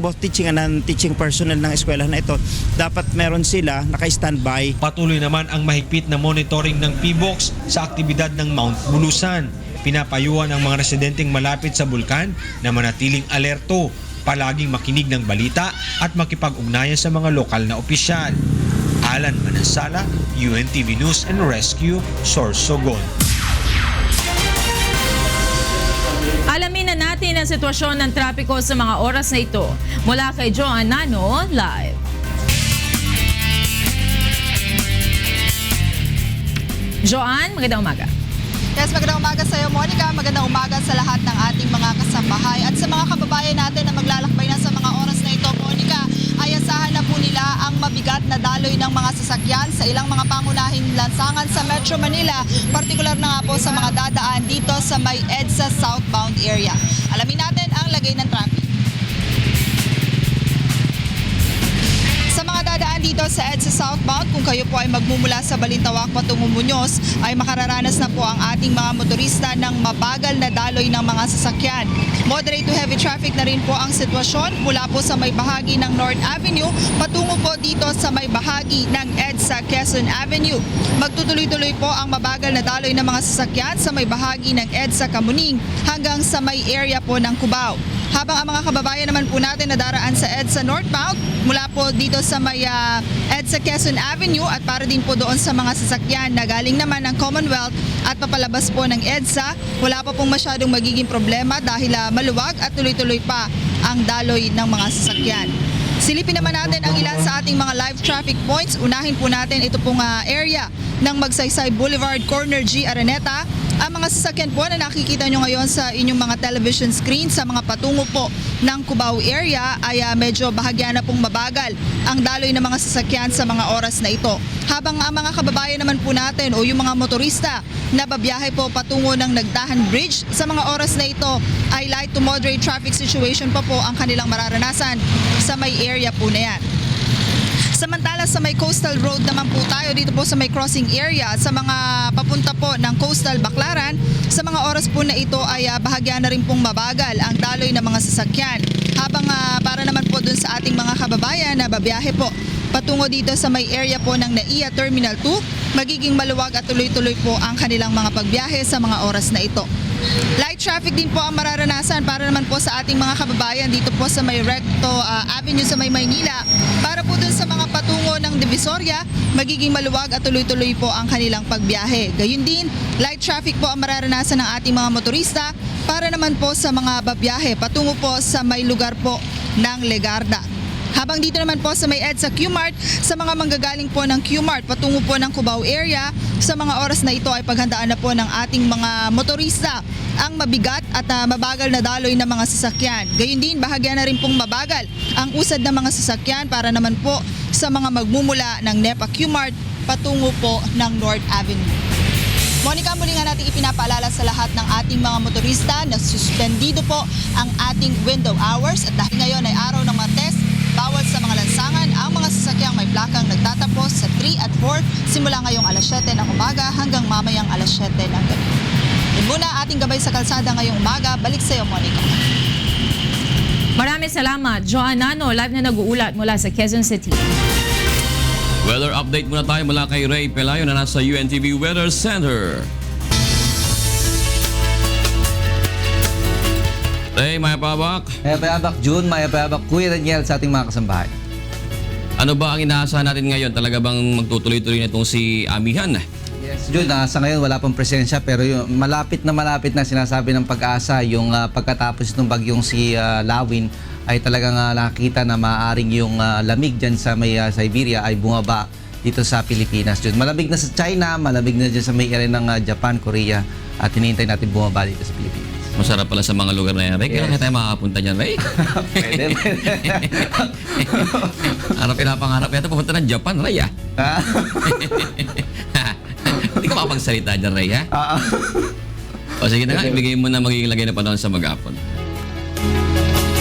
both teaching and non-teaching personnel ng eskwelahan na ito. Dapat meron sila naka-standby
PNP. Patuloy naman ang mahigpit na monitoring ng PBOX sa aktibidad ng Mount Bulusan. Pinapayuhan ang mga residenteng malapit sa bulkan na manatiling alerto, palaging makinig ng balita at makipag-ugnayan sa mga lokal na opisyal. Alan Manansala, UNTV News and Rescue, Sorsogon.
Alamin na natin ang sitwasyon ng trapiko sa mga oras na ito. Mula kay Joan Nano, live. Joan, magandang umaga.
Yes, magandang umaga sa iyo, Monica. Magandang umaga sa lahat ng ating mga kasambahay at sa mga kababayan natin na maglalakbay na sa mga oras na ito, Monica. Ay asahan na po nila ang mabigat na daloy ng mga sasakyan sa ilang mga pangunahing lansangan sa Metro Manila, partikular na nga po sa mga dadaan dito sa may EDSA southbound area. Alamin natin ang lagay ng traffic. Sa mga dadaan dito sa EDSA southbound, kung kayo po ay magmumula sa Balintawak patungong Muñoz, ay makararanas na po ang ating mga motorista ng mabagal na daloy ng mga sasakyan. Moderate to heavy traffic na rin po ang sitwasyon mula po sa may bahagi ng North Avenue patungo po dito sa may bahagi ng EDSA Quezon Avenue. Magtutuloy-tuloy po ang mabagal na daloy ng mga sasakyan sa may bahagi ng EDSA Kamuning hanggang sa may area po ng Cubao. Habang ang mga kababayan naman po natin na daraan sa EDSA Northbound mula po dito sa may EDSA Quezon Avenue at para din po doon sa mga sasakyan na galing naman ng Commonwealth at papalabas po ng EDSA, wala pa pong masyadong magiging problema dahil maluwag at tuloy-tuloy pa ang daloy ng mga sasakyan. Silipin naman natin ang ilan sa ating mga live traffic points. Unahin po natin ito pong area ng Magsaysay Boulevard, Corner G, Araneta. Ang mga sasakyan po na nakikita nyo ngayon sa inyong mga television screen sa mga patungo po ng Cubao area ay medyo bahagya na pong mabagal ang daloy ng mga sasakyan sa mga oras na ito. Habang ang mga kababayan naman po natin o yung mga motorista na babiyahe po patungo ng Nagdahan Bridge sa mga oras na ito ay light to moderate traffic situation pa po ang kanilang mararanasan sa may area po na yan. Samantala sa may Coastal Road naman po tayo dito po sa may crossing area sa mga papunta po ng Coastal Baclaran. Sa mga oras po na ito ay bahagya na rin pong mabagal ang daloy ng mga sasakyan. Habang para naman po dun sa ating mga kababayan na babiyahe po patungo dito sa may area po ng NAIA Terminal 2, magiging maluwag at tuloy-tuloy po ang kanilang mga pagbiyahe sa mga oras na ito. Light traffic din po ang mararanasan para naman po sa ating mga kababayan dito po sa may Recto Avenue sa may Maynila. Para po dun sa mga patungo ng Divisoria, magiging maluwag at tuloy-tuloy po ang kanilang pagbiyahe. Gayun din, light traffic po ang mararanasan ng ating mga motorista para naman po sa mga babiyahe patungo po sa may lugar po ng Legarda. Habang dito naman po sa may EDSA Q-Mart, sa mga manggagaling po ng Q-Mart patungo po ng Cubao area, sa mga oras na ito ay paghandaan na po ng ating mga motorista ang mabigat at mabagal na daloy ng mga sasakyan. Gayun din, bahagya na rin pong mabagal ang usad ng mga sasakyan para naman po sa mga magmumula ng NEPA Q-Mart patungo po ng North Avenue. Monica, muli nga natin ipinapaalala sa lahat ng ating mga motorista na suspendido po ang ating window hours at dahil ngayon ay araw ng Martes, bawal sa mga lansangan ang mga sasakyang may plakang nagtatapos sa 3 at 4 simula ngayong alas 7 ng umaga hanggang mamayang alas 7 ng gabi. Yun muna ating gabay sa kalsada ngayong umaga. Balik sa iyo, Monica.
Maraming salamat. Joan Nano, live na nag-uulat mula sa Quezon City.
Weather update muna tayo mula kay Ray Pelayo na nasa UNTV Weather Center. Ray, maya pabak.
Maya pabak, June. Maya pabak, Kuya Daniel sa ating mga kasambahay.
Ano ba ang inaasahan natin ngayon? Talaga bang magtutuloy-tuloy na itong si Amihan?
Yes, June. Sa ngayon wala pang presensya pero yung malapit na sinasabi ng pag-asa yung pagkatapos ng bagyong si Lawin ay talagang nakita na maaaring yung lamig dyan sa may Siberia ay bumaba dito sa Pilipinas. June. Malamig na sa China, malamig na dyan sa may area ng Japan, Korea at hinihintay natin bumaba dito sa Pilipinas.
Masarap pala sa mga lugar na yan, Ray. Kailan tayo makakapunta dyan, Ray?
Pwede.
Araw pinapangarap yata pupunta ng Japan, Ray, Hindi ka makapagsalita dyan, Ray, ha? O sige na nga, ibigay mo na magiging lagay na panahon sa mag-apon.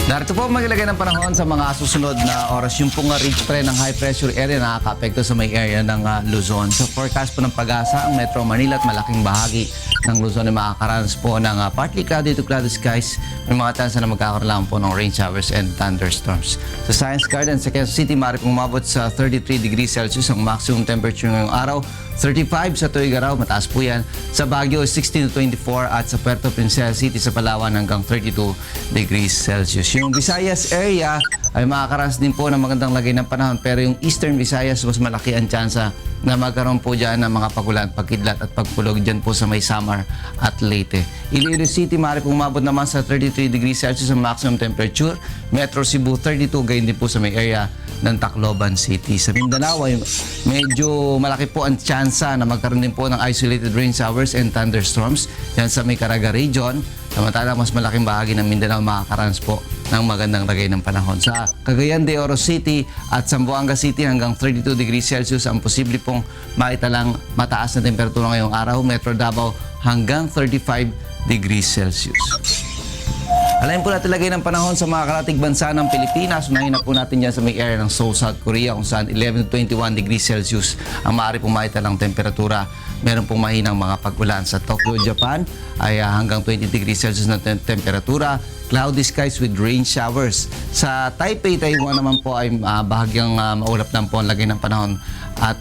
Narito po maglagay ng panahon sa mga susunod na oras. Yung pong ridge pre ng high pressure area na nakaka-apekto sa may area ng Luzon. Sa forecast po ng Pag-asa, ang Metro Manila at malaking bahagi ng Luzon ay makakaranas po ng partly cloudy to cloudy skies. May mga chance na magkakaroon po ng rain showers and thunderstorms. Sa Science Garden sa Quezon City, maaari pong umabot sa 33 degrees Celsius ang maximum temperature ngayong araw. 35 sa Tuigaraw, mataas po yan. Sa Baguio, 16 to 24 at sa Puerto Princesa City sa Palawan hanggang 32 degrees Celsius. Yung Visayas area ay makakaranas din po ng magandang lagay ng panahon, pero yung Eastern Visayas mas malaki ang tsansa na magkaroon po dyan ng mga pagulan, pagkidlat at pagpulog dyan po sa may Samar at Leyte. Iloilo City, maaari pong umabot naman sa 33 degrees Celsius ang maximum temperature. Metro Cebu, 32, gayon din po sa may area ng Tacloban City. Sa Mindanao ay medyo malaki po ang tsansa na magkaroon din po ng isolated rain showers and thunderstorms yan sa may Caraga region. Samantala, mas malaking bahagi ng Mindanao makakaranas po ng magandang lagay ng panahon. Sa Cagayan de Oro City at Zamboanga City hanggang 32 degrees Celsius ang posible pong maitalang mataas na temperatura ngayong araw. Metro Davao hanggang 35 degrees Celsius. Alayin po natin lagay ng panahon sa mga karatig bansa ng Pilipinas. Unahin na po natin dyan sa may area ng Seoul, South Korea kung saan 11 to 21 degrees Celsius ang maaari pong maitalang temperatura. Meron pong mahinang mga pag-ulan. Sa Tokyo, Japan ay hanggang 20 degrees Celsius na temperatura. Cloudy skies with rain showers. Sa Taipei, Taiwan naman po ay bahagyang maulap lang po ang lagay ng panahon at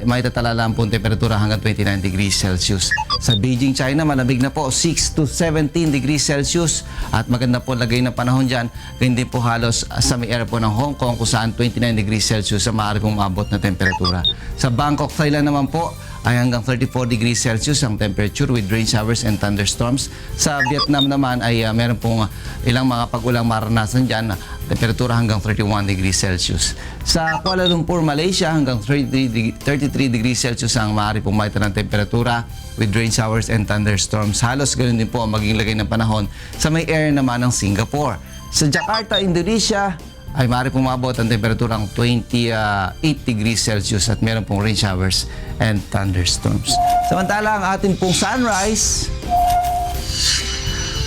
maitatala lang po ang temperatura hanggang 29 degrees Celsius. Sa Beijing, China, malamig na po 6 to 17 degrees Celsius at maganda po lagay ng panahon dyan. Ganyan din po halos sa may area po ng Hong Kong kung saan 29 degrees Celsius ang maaari pong maabot na temperatura. Sa Bangkok, Thailand naman po ay hanggang 34 degrees Celsius ang temperature with rain showers and thunderstorms. Sa Vietnam naman ay meron pong ilang mga pag-ulang maranasan dyan, temperatura hanggang 31 degrees Celsius. Sa Kuala Lumpur, Malaysia, hanggang 33 degrees Celsius ang maaari pong maita ng temperatura with rain showers and thunderstorms. Halos ganoon din po ang maging lagay ng panahon sa may area naman ng Singapore. Sa Jakarta, Indonesia, ay maaari pumabot ang temperaturang 28 degrees Celsius at meron pong rain showers and thunderstorms. Samantala, ang ating pong sunrise,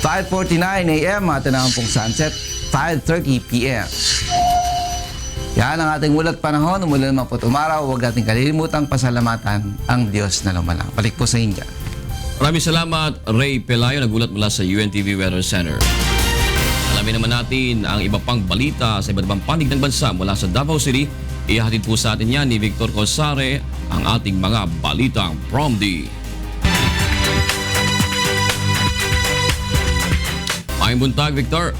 5:49 a.m. at ang pong sunset, 5:30 p.m. Yan ang ating ulat panahon. Umulan man po umaraw, huwag natin kalilimutang pasalamatan ang Diyos na lumalang. Balik po sa India.
Maraming salamat, Ray Pelayo, nagulat mula sa UNTV Weather Center. Alamin naman natin ang iba pang balita sa iba't ibang panig ng bansa mula sa Davao City. Ihahatid po sa atin yan ni Victor Cosare ang ating mga balitang from the... Maayong buntag, Victor.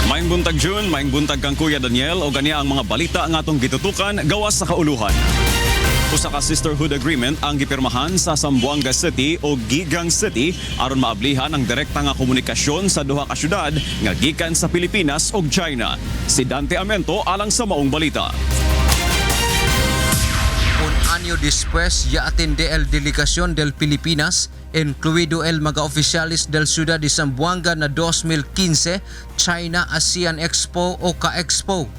Maayong buntag, June. Maayong buntag kang Kuya Daniel. O gania ang mga balita ang atong gitutukan gawas sa kauluhan. Usa ka sisterhood agreement ang gipirmahan sa Zamboanga City o Gigang City aron maablihan ang direkta nga komunikasyon sa duha ka syudad nga gikan sa Pilipinas ug China. Si Dante Amento alang sa maong balita.
Un año después ya atende el delegación del Filipinas, incluido el mga oficiales del ciudad de Zamboanga na 2015 China ASEAN Expo o Ka-Expo.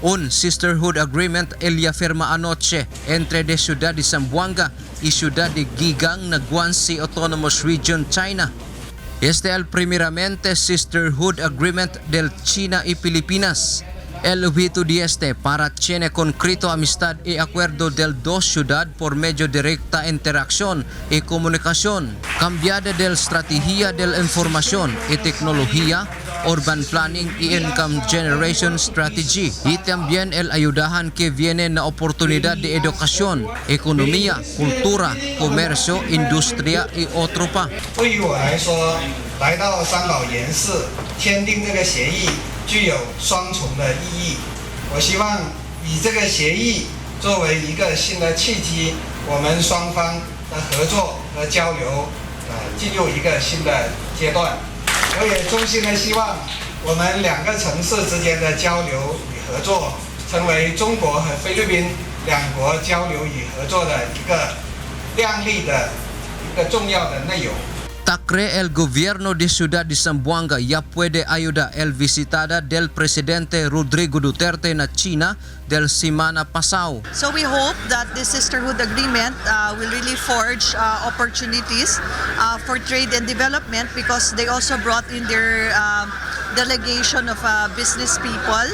Un sisterhood agreement elia firma anoche entre de Ciudad de Zamboanga y Ciudad de Gigang na Guangxi Autonomous Region, China. Este el primeramente sisterhood agreement del China y Filipinas. El objeto de este para tiene concreto amistad y acuerdo del dos ciudad por medio directa interacción y comunicación, cambiada del estrategia de la información y tecnología, urban planning y income generation strategy, y también el ayudahan que viene na oportunidad de educación, economía, cultura, comercio, industria y otro pa.
对于我来说，来到三宝岩寺签订这个协议具有双重的意义。我希望以这个协议作为一个新的契机，我们双方的合作和交流进入一个新的阶段。我也衷心的希望我们两个城市之间的交流与合作成为中国和菲律宾两国交流与合作的一个亮丽的一个重要的内容。
Tacre el gobierno de Ciudad de Zamboanga ya puede ayudar el visitada del presidente Rodrigo Duterte na China del semana pasado.
So we hope that this sisterhood agreement will really forge opportunities for trade and development, because they also brought in their delegation of business people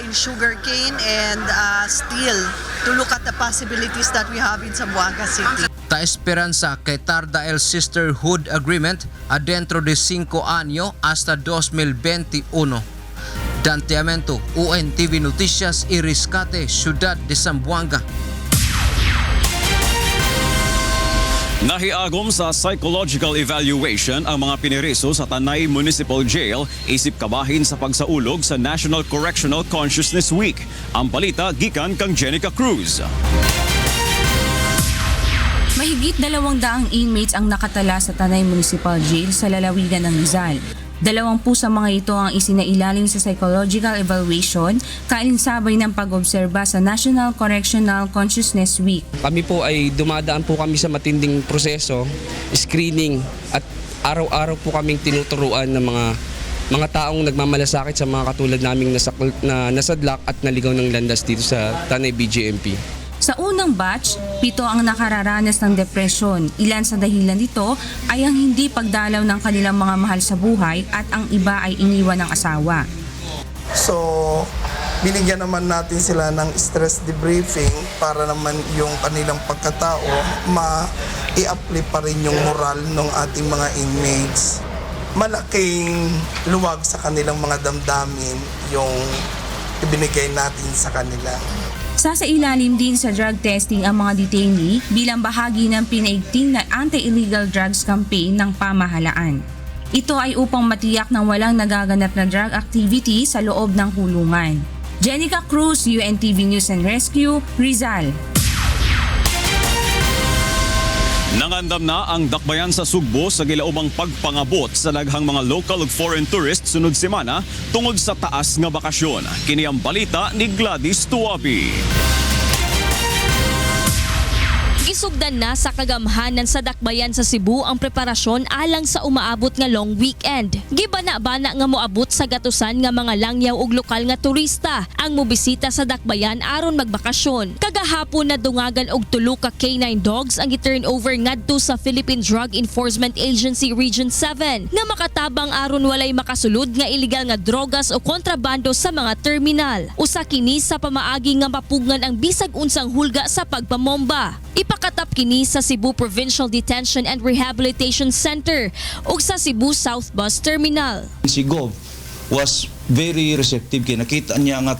in sugarcane and steel to look at the possibilities that we have in Zamboanga City.
Ta esperanza que tarda el sisterhood agreement adentro de 5 años hasta 2021. Dante Amento, UNTV Noticias y Rescate, Ciudad de Zamboanga.
Nahiagom sa psychological evaluation ang mga piniriso sa Tanay Municipal Jail isip kabahin sa pagsaulog sa National Correctional Consciousness Week. Ang balita gikan kang Jenica Cruz.
Mahigit 200 inmates ang nakatala sa Tanay Municipal Jail sa lalawigan ng Rizal. 20 sa mga ito ang isinailalim sa psychological evaluation kaalinsabay ng pag-obserba sa National Correctional Consciousness Week.
Kami po ay dumadaan po kami sa matinding proseso, screening at araw-araw po kaming tinuturuan ng mga taong nagmamalasakit sa mga katulad naming nasadlak at naligaw ng landas dito sa Tanay BJMP.
Sa unang batch, 7 ang nakararanas ng depresyon. Ilan sa dahilan nito ay ang hindi pagdalaw ng kanilang mga mahal sa buhay at ang iba ay iniwan ng asawa.
So, binigyan naman natin sila ng stress debriefing para naman yung kanilang pagkatao ma-i-uplift pa rin yung moral ng ating mga inmates. Malaking luwag sa kanilang mga damdamin yung ibinigay natin sa kanila.
Sasailalim din sa drug testing ang mga detainee bilang bahagi ng pinaigting na anti-illegal drugs campaign ng pamahalaan. Ito ay upang matiyak na walang nagaganap na drug activity sa loob ng kulungan. Jenica Cruz, UNTV News and Rescue, Rizal.
Nangandam na ang dakbayan sa Sugbo sa gilaumang pagpangabot sa daghang mga local ug foreign tourists sunod semana tungod sa taas nga bakasyon. Kini ang balita ni Gladys Tuapi.
Gisugdan na sa kagamhanan sa dakbayan sa Cebu ang preparasyon alang sa umaabot nga long weekend. Gibana-bana nga moabot sa gatusan nga mga langyaw ug lokal nga turista ang mobisita sa dakbayan aron magbakasyon. Kagahapon na dungagan og 3 ka K9 dogs ang gi-turnover ngadto sa Philippine Drug Enforcement Agency Region 7 nga makatabang aron walay makasulod nga illegal nga drogas o kontrabando sa mga terminal. Usa kini sa pamaagi nga mapugngan ang bisag unsang hulga sa pagpamomba. Ipakatap kini sa Cebu Provincial Detention and Rehabilitation Center ug sa Cebu South Bus Terminal.
Si Gov was very receptive kay nakita niya nga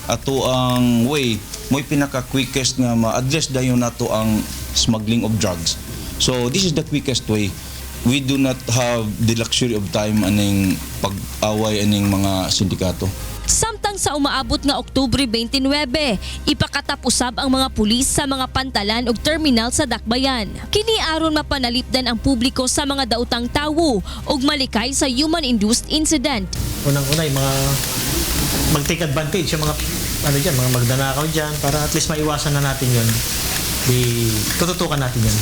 ato ang way mo'y pinaka quickest nga ma-address dayon nato ang smuggling of drugs. So this is the quickest way. We do not have the luxury of time aning pag-away aning mga sindikato.
Samtang sa umaabot nga Oktubre 29, ipakatap usab ang mga pulis sa mga pantalan ug terminal sa dakbayan. Kini aron mapanalipdan ang publiko sa mga daotang tawo ug malikay sa human-induced incident.
Unang-una yung mga mag-take advantage yung mga mga magdanakaw dyan para at least maiwasan na natin yun. Tututukan natin yun.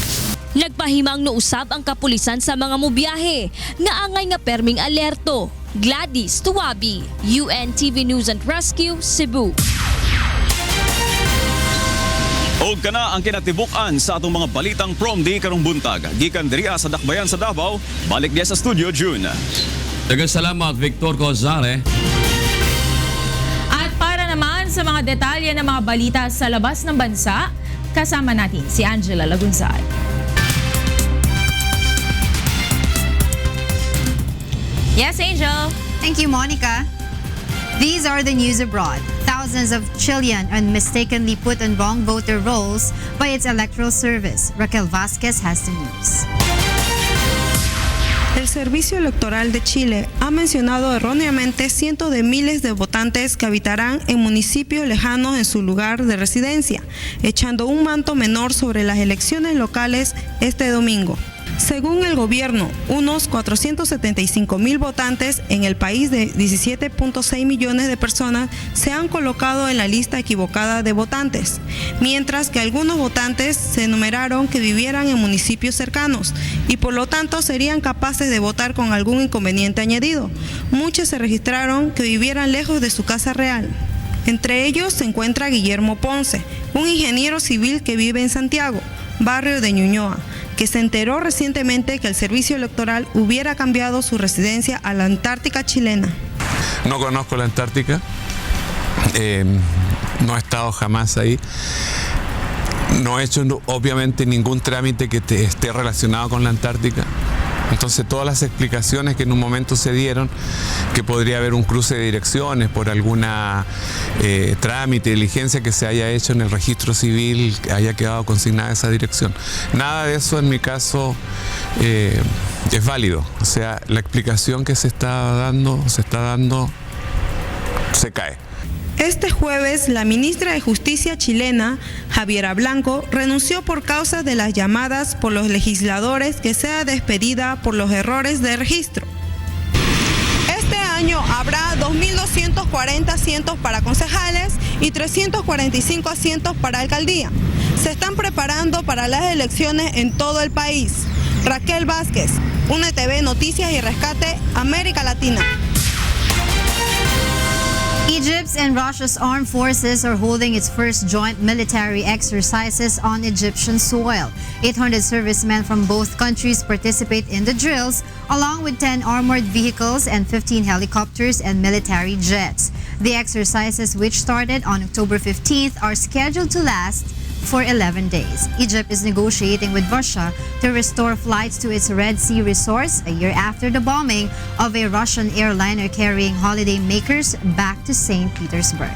Nagpahimang no usab ang kapulisan sa mga mobiyahe nga angay nga perming alerto. Gladys Tuabi, UNTV News and Rescue, Cebu.
Og kana ang kinatibukan sa atong mga balitang prom day karong buntag. Gikan diriha sa dakbayan sa Davao, balik diya sa studio June.
Daghang salamat Victor Cozare.
At para naman sa mga detalye ng mga balita sa labas ng bansa, kasama natin si Angela Lagunsay. Yes, Angel.
Thank you, Monica. These are the news abroad. Thousands of Chilean are mistakenly put on wrong voter rolls by its electoral service. Raquel Vasquez has the news.
El Servicio Electoral de Chile ha mencionado erróneamente cientos de miles de votantes que habitarán en municipios lejanos en su lugar de residencia, echando un manto menor sobre las elecciones locales este domingo. Según el gobierno, unos 475,000 votantes en el país de 17.6 millones de personas se han colocado en la lista equivocada de votantes, mientras que algunos votantes se enumeraron que vivieran en municipios cercanos y por lo tanto serían capaces de votar con algún inconveniente añadido. Muchos se registraron que vivieran lejos de su casa real. Entre ellos se encuentra Guillermo Ponce, un ingeniero civil que vive en Santiago, barrio de Ñuñoa, que se enteró recientemente que el servicio electoral hubiera cambiado su residencia a la Antártica chilena.
No conozco la Antártica, no he estado jamás ahí. No he hecho obviamente ningún trámite que esté relacionado con la Antártica. Entonces todas las explicaciones que en un momento se dieron, que podría haber un cruce de direcciones por alguna trámite, diligencia que se haya hecho en el registro civil, que haya quedado consignada esa dirección. Nada de eso en mi caso es válido. O sea, la explicación que se está dando, se cae.
Este jueves, la ministra de Justicia chilena, Javiera Blanco, renunció por causa de las llamadas por los legisladores que sea despedida por los errores de registro. Este año habrá 2.240 asientos para concejales y 345 asientos para alcaldía. Se están preparando para las elecciones en todo el país. Raquel Vázquez, UNTV Noticias y Rescate, América Latina.
Egypt's and Russia's armed forces are holding its first joint military exercises on Egyptian soil. 800 servicemen from both countries participate in the drills, along with 10 armored vehicles and 15 helicopters and military jets. The exercises, which started on October 15th, are scheduled to last for 11 days. Egypt is negotiating with Russia to restore flights to its Red Sea resource a year after the bombing of a Russian airliner carrying holiday makers back to St. Petersburg.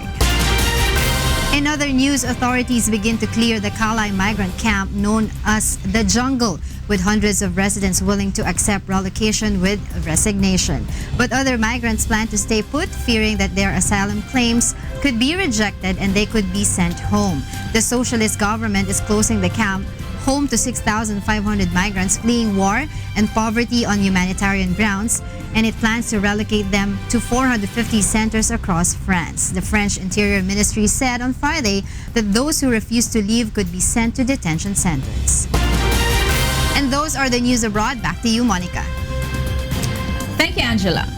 In other news, authorities begin to clear the Kalay migrant camp known as the Jungle, with hundreds of residents willing to accept relocation with resignation. But other migrants plan to stay put, fearing that their asylum claims could be rejected and they could be sent home. The socialist government is closing the camp, home to 6,500 migrants fleeing war and poverty on humanitarian grounds, and it plans to relocate them to 450 centers across France. The French Interior Ministry said on Friday that those who refuse to leave could be sent to detention centers. And those are the news abroad. Back to you, Monica.
Thank you, Angela.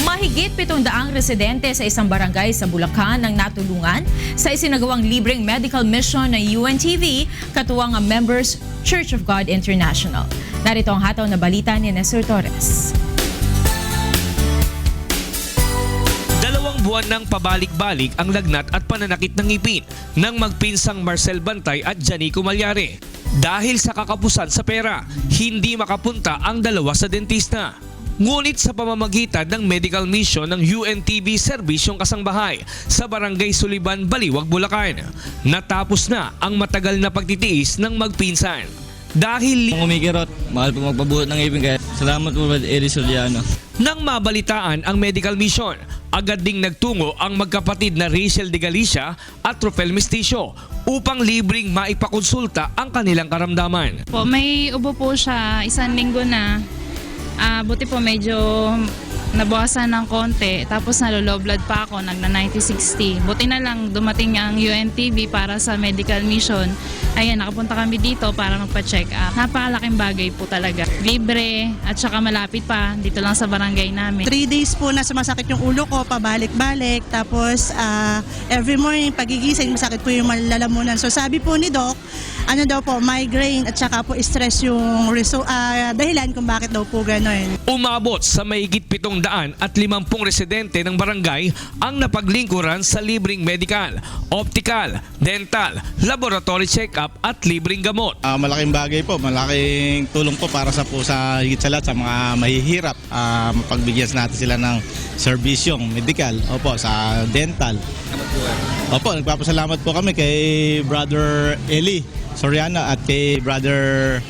Mahigit 700 residente sa isang barangay sa Bulacan ang natulungan sa isinagawang libreng medical mission ng UNTV katuwang ang Members Church of God International. Narito ang hataw na balita ni Nestor Torres.
2 buwan ng pabalik-balik ang lagnat at pananakit ng ngipin ng magpinsang Marcel Bantay at Janico Malyare. Dahil sa kakapusan sa pera, hindi makapunta ang dalawa sa dentista. Ngunit sa pamamagitan ng medical mission ng UNTV Serbisyong Kasangbahay sa Barangay Suliban, Baliwag, Bulacan, natapos na ang matagal na pagtitiis ng magpinsan. Dahil
umikirot, mahal po magpabuhat ng ngipin kaya salamat po Brad Eddie Soliano.
Nang mabalitaan ang medical mission, agad ding nagtungo ang magkapatid na Rachel de Galicia at Rofel Mestizo upang libreng maipakonsulta ang kanilang karamdaman.
May ubo po siya, 1 linggo na. Buti po medyo nabawasan ng konti, tapos nalo-low blood pa ako, nagna-90-60. Buti na lang dumating ang UNTV para sa medical mission. Ayan, nakapunta kami dito para magpa-check up. Napakalaking bagay po talaga. Libre at saka malapit pa, dito lang sa barangay namin.
3 days po na sumasakit yung ulo ko, pabalik-balik. Tapos every morning pagigising, masakit po yung malalamunan. So sabi po ni Doc, ano daw po, migraine at saka po stress yung dahilan kung bakit daw po gano'n.
Umabot sa mahigit 750 residente ng barangay ang napaglingkuran sa libreng medical, optical, dental, laboratory check-up at libreng gamot.
Malaking bagay po, malaking tulong po para sa higit sa lahat sa mga mahihirap. Mapagbigyan natin sila ng serbisyong medical, opo, sa dental. Opo, nagpapasalamat po kami kay Brother Eli Soriano at kay Brother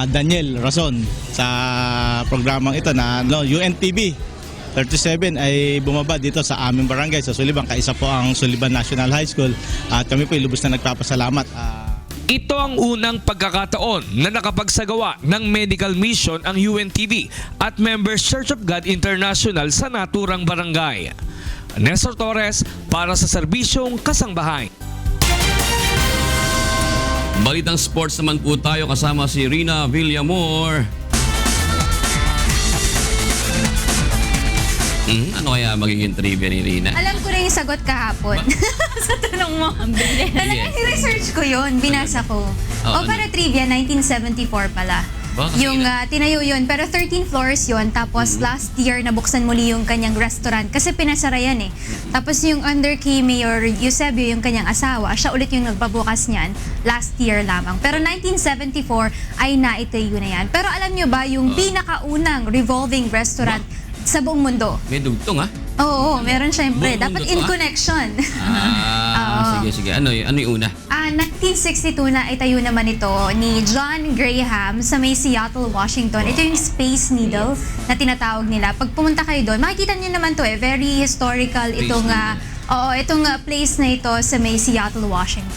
Daniel Rason sa programang ito na UNTV 37 ay bumaba dito sa aming barangay sa Suliban. Kaisa po ang Suliban National High School at kami po ay lubos na nagpapasalamat.
Ito ang unang pagkakataon na nakapagsagawa ng medical mission ang UNTV at Members Church of God International sa naturang barangay. Nestor Torres para sa Serbisyong Kasangbahay.
Balitang sports naman po tayo kasama si Rina Villamor. Ano kaya magiging trivia ni Rina?
Alam ko na yung sagot kahapon. Sa tanong mo. Talagang ni-research ko yun. Binasa ko. Para trivia, 1974 pala. Yung tinayo yun. Pero 13 floors yun. Tapos last year, nabuksan muli yung kanyang restaurant. Kasi pinasara yan eh. Tapos yung under kay Mayor Eusebio, yung kanyang asawa, siya ulit yung nagbabukas niyan last year lamang. Pero 1974 ay naitayo na yan. Pero alam nyo ba, yung pinakaunang revolving restaurant sa buong mundo?
May dugtong ha?
Oo, meron syempre. Dapat in connection.
Sige. Ano yung una?
1962 na itayo naman ito ni John Graham sa may Seattle, Washington. Ito yung Space Needle na tinatawag nila. Pag pumunta kayo doon, makikita nyo naman to very historical itong place na ito sa may Seattle, Washington.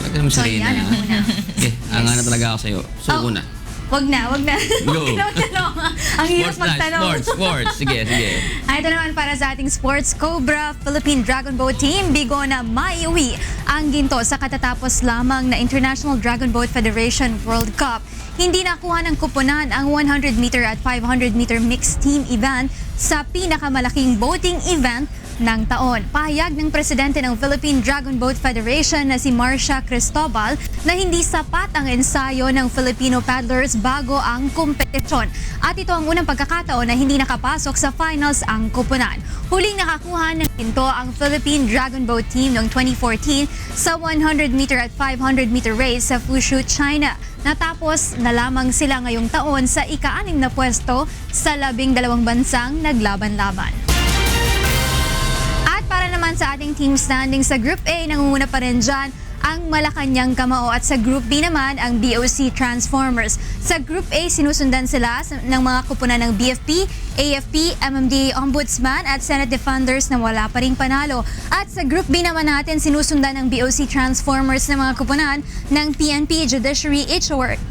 Talaga naman si Rina.
Yan ang una.
Ang na talaga ako sa'yo. So, una.
Wag na.
Go.
Ang hirap magtanong.
Sports. Sige.
Ito naman para sa ating sports, Cobra Philippine Dragon Boat Team bigo na maiuwi ang ginto sa katatapos lamang na International Dragon Boat Federation World Cup. Hindi nakuha ng kuponan ang 100 meter at 500 meter mixed team event sa pinakamalaking boating event ng taon. Pahayag ng presidente ng Philippine Dragon Boat Federation na si Marcia Cristobal na hindi sapat ang ensayo ng Filipino paddlers bago ang kompetisyon. At ito ang unang pagkakataon na hindi nakapasok sa finals ang kuponan. Huling nakakuha ng ginto ang Philippine Dragon Boat Team noong 2014 sa 100 meter at 500 meter race sa Fuzhou, China. Natapos na lamang sila ngayong taon sa ika-6 na pwesto sa 12 bansang naglaban-laban. Para naman sa ating team standing sa Group A, nangunguna pa rin dyan ang Malacanang Kamao at sa Group B naman ang BOC Transformers. Sa Group A, sinusundan sila ng mga kupunan ng BFP, AFP, MMDA Ombudsman at Senate Defenders na wala pa ring panalo. At sa Group B naman natin, sinusundan ng BOC Transformers ng mga kupunan ng PNP, Judiciary,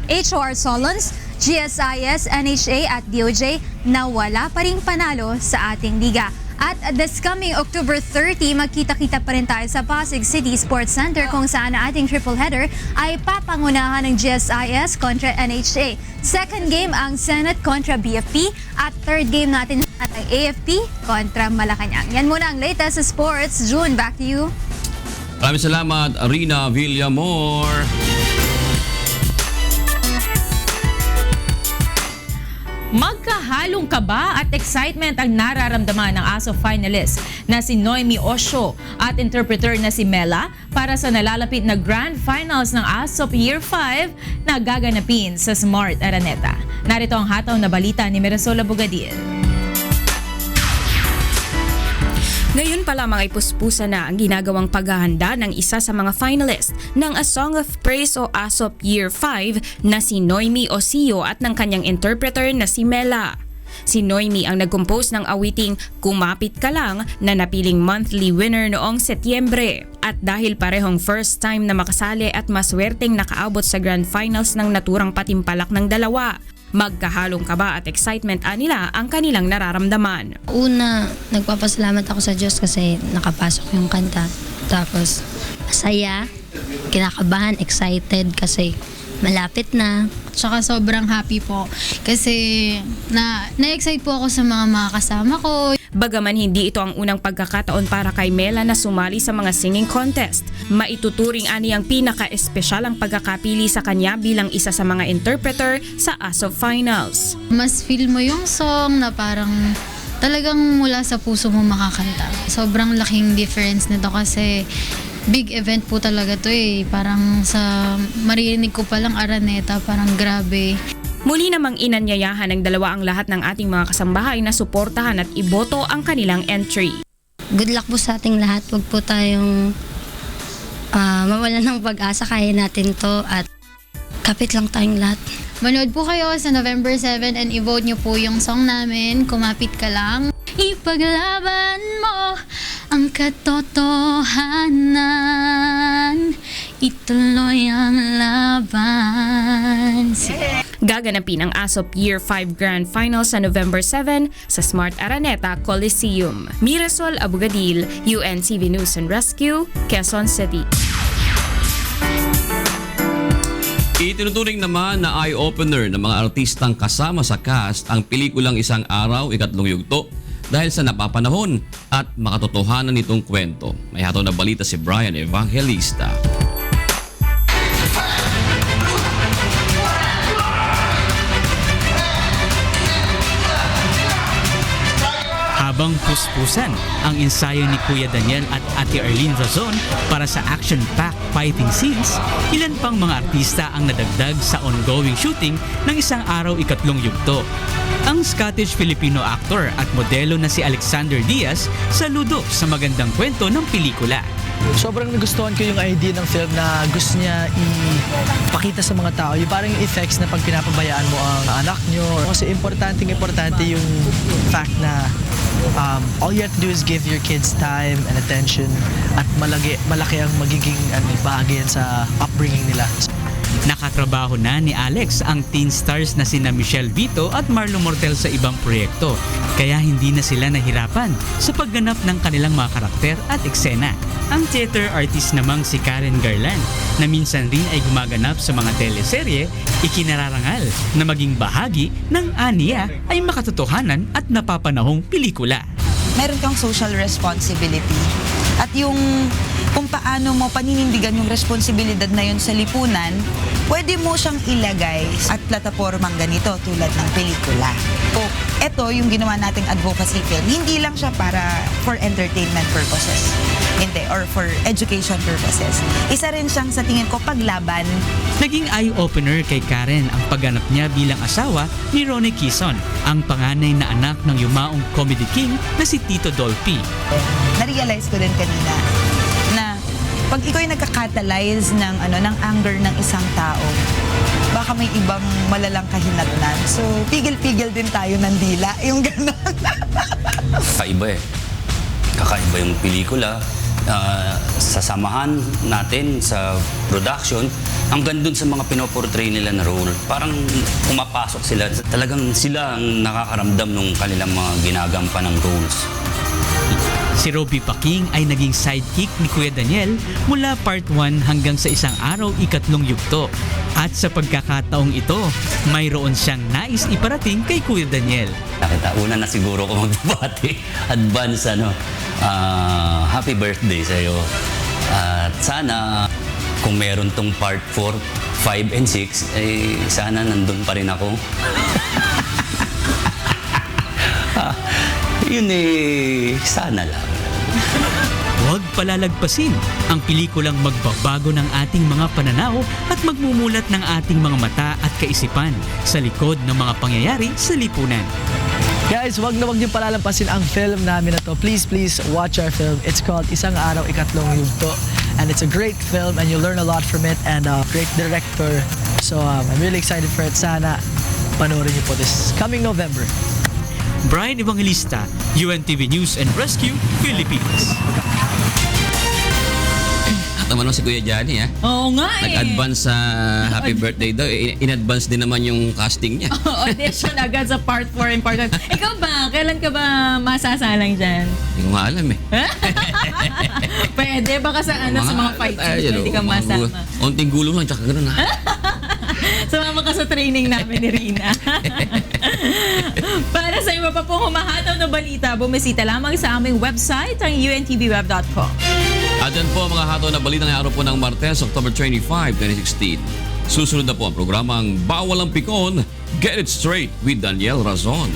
HOR Solons, GSIS, NHA at DOJ na wala pa ring panalo sa ating liga. At this coming October 30, magkita-kita pa rin tayo sa Pasig City Sports Center kung saan ang ating triple header ay papangunahan ng GSIS kontra NHA. Second game ang Senate kontra BFP at third game natin ang AFP kontra Malacanang. Yan muna ang latest sa sports. June, back to you.
Maraming salamat, Rina Villamor.
Magkahalong kaba at excitement ang nararamdaman ng ASO finalist na si Noemi Osho at interpreter na si Mela para sa nalalapit na Grand Finals ng ASOP Year 5 na gaganapin sa Smart Araneta. Narito ang hataw na balita ni Mirasola Bugadil.
Ngayon pa lamang ay puspusa na ang ginagawang paghahanda ng isa sa mga finalist ng A Song of Praise o ASOP Year 5 na si Noemi Osio at ng kanyang interpreter na si Mela. Si Noemi ang nag-compose ng awiting Kumapit Ka Lang na napiling monthly winner noong Setyembre. At dahil parehong first time na makasali at maswerteng nakaabot sa Grand Finals ng naturang patimpalak ng dalawa, magkahalong kaba at excitement nila ang kanilang nararamdaman.
Una, nagpapasalamat ako sa Diyos kasi nakapasok yung kanta. Tapos, masaya, kinakabahan, excited kasi malapit na.
Tsaka sobrang happy po kasi na-excite po ako sa mga kasama ko.
Bagaman hindi ito ang unang pagkakataon para kay Mela na sumali sa mga singing contest, maituturing aniyang pinaka-espesyal ang pagkakapili sa kanya bilang isa sa mga interpreter sa ASOP Finals.
Mas feel mo yung song na parang talagang mula sa puso mo makakanta. Sobrang laking difference nito kasi big event po talaga to eh. Parang sa maririnig ko palang Araneta, parang grabe.
Muli namang inanyayahan ng dalawa ang lahat ng ating mga kasambahay na suportahan at iboto ang kanilang entry.
Good luck po sa ating lahat. Huwag po tayong mawalan ng pag-asa. Kaya natin to at kapit lang tayong lahat.
Manood po kayo sa November 7 and i-vote nyo po yung song namin, Kumapit Ka Lang. ipaglaban mo ang katotohanan, ituloy ang laban.
Gaganapin ang ASOP Year 5 Grand Final sa November 7 sa Smart Araneta Coliseum. Mirasol Abugadil, UNTV News and Rescue, Quezon City.
Itinuturing naman na eye-opener ng mga artistang kasama sa cast ang pelikulang Isang Araw, Ikatlong Yugto dahil sa napapanahon at makatotohanan nitong kwento. May hatol na balita si Brian Evangelista.
Habang puspusan ang ensayo ni Kuya Daniel at Ate Arlene Razon para sa action-packed fighting scenes, ilan pang mga artista ang nadagdag sa ongoing shooting ng Isang Araw, Ikatlong Yugto. Ang Scottish-Filipino actor at modelo na si Alexander Diaz saludo sa magandang kwento ng pelikula.
Sobrang nagustuhan ko yung idea ng film na gusto niya ipakita sa mga tao. Yung parang yung effects na pag pinapabayaan mo ang anak nyo. Kasi importante yung fact na all you have to do is give your kids time and attention at malaki ang magiging bahagi yan sa upbringing nila.
Nakatrabaho na ni Alex ang teen stars na sina Michelle Vito at Marlo Mortel sa ibang proyekto, kaya hindi na sila nahirapan sa pagganap ng kanilang mga karakter at eksena. Ang theater artist namang si Karen Garland, na minsan rin ay gumaganap sa mga teleserye, ikinararangal na maging bahagi ng aniya ay makatotohanan at napapanahong pelikula.
Meron kang social responsibility at yung kung paano mo paninindigan yung responsibilidad na yun sa lipunan, pwede mo siyang ilagay at platapormang ganito tulad ng pelikula. O eto yung ginawa nating advocacy film, hindi lang siya para for entertainment purposes, hindi, or for education purposes. Isa rin siyang sa tingin ko paglaban.
Naging eye-opener kay Karen ang pagganap niya bilang asawa ni Ronnie Quezon, ang panganay na anak ng yumaong comedy king na si Tito Dolphy.
Na-realize ko din kanina na pag ikaw ay nagka-catalyze ng anger ng isang tao, baka may ibang malalang kahinatnan. So, pigil-pigil din tayo ng dila. Yung gano'n.
Kakaiba eh. Kakaiba yung pelikula. Sasamahan natin sa production, hanggang dun sa mga pinoportray nila na role. Parang pumapasok sila. Talagang sila ang nakakaramdam ng kanilang mga ginagampan ng roles.
Si Robby Paking ay naging sidekick ni Kuya Daniel mula part 1 hanggang sa Isang Araw, Ikatlong Yugto. At sa pagkakataong ito, mayroon siyang nais iparating kay Kuya Daniel.
Una na siguro ko magbabati. Advance happy birthday sa'yo. At sana kung meron tong part 4, 5 and 6, eh sana nandun pa rin ako. Yun sana lang.
Huwag palalagpasin ang pelikulang magbabago ng ating mga pananaw at magmumulat ng ating mga mata at kaisipan sa likod ng mga pangyayari sa lipunan.
Guys, wag niyo palalampasin ang film namin na to. Please watch our film. It's called Isang Araw, Ikatlong Yugto. And it's a great film and you'll learn a lot from it, and a great director. So I'm really excited for it. Sana panoorin niyo po this coming November.
Brian Evangelista, UNTV News and Rescue, Philippines.
At naman si Kuya Johnny, ha?
Oo nga eh.
Nag-advance sa happy birthday daw. In-advance din naman yung casting niya.
Audition agad sa part 4 and part 5. Ikaw ba? Kailan ka ba masasalang dyan?
Hindi ko nga alam eh.
Pwede. Baka sa mga fight scenes, pwede kang masama.
Onting gulo lang, tsaka gano'n, ha?
Sumama ka sa training namin ni Rina. Para sa iba pa pong humahataw na balita, bumisita lamang sa aming website, ang untvweb.com.
At yan po ang mga hataw na balita ng araw po ng Martes, October 25, 2016. Susunod na po ang programang Bawal ang Pikon, Get It Straight with Daniel Razon.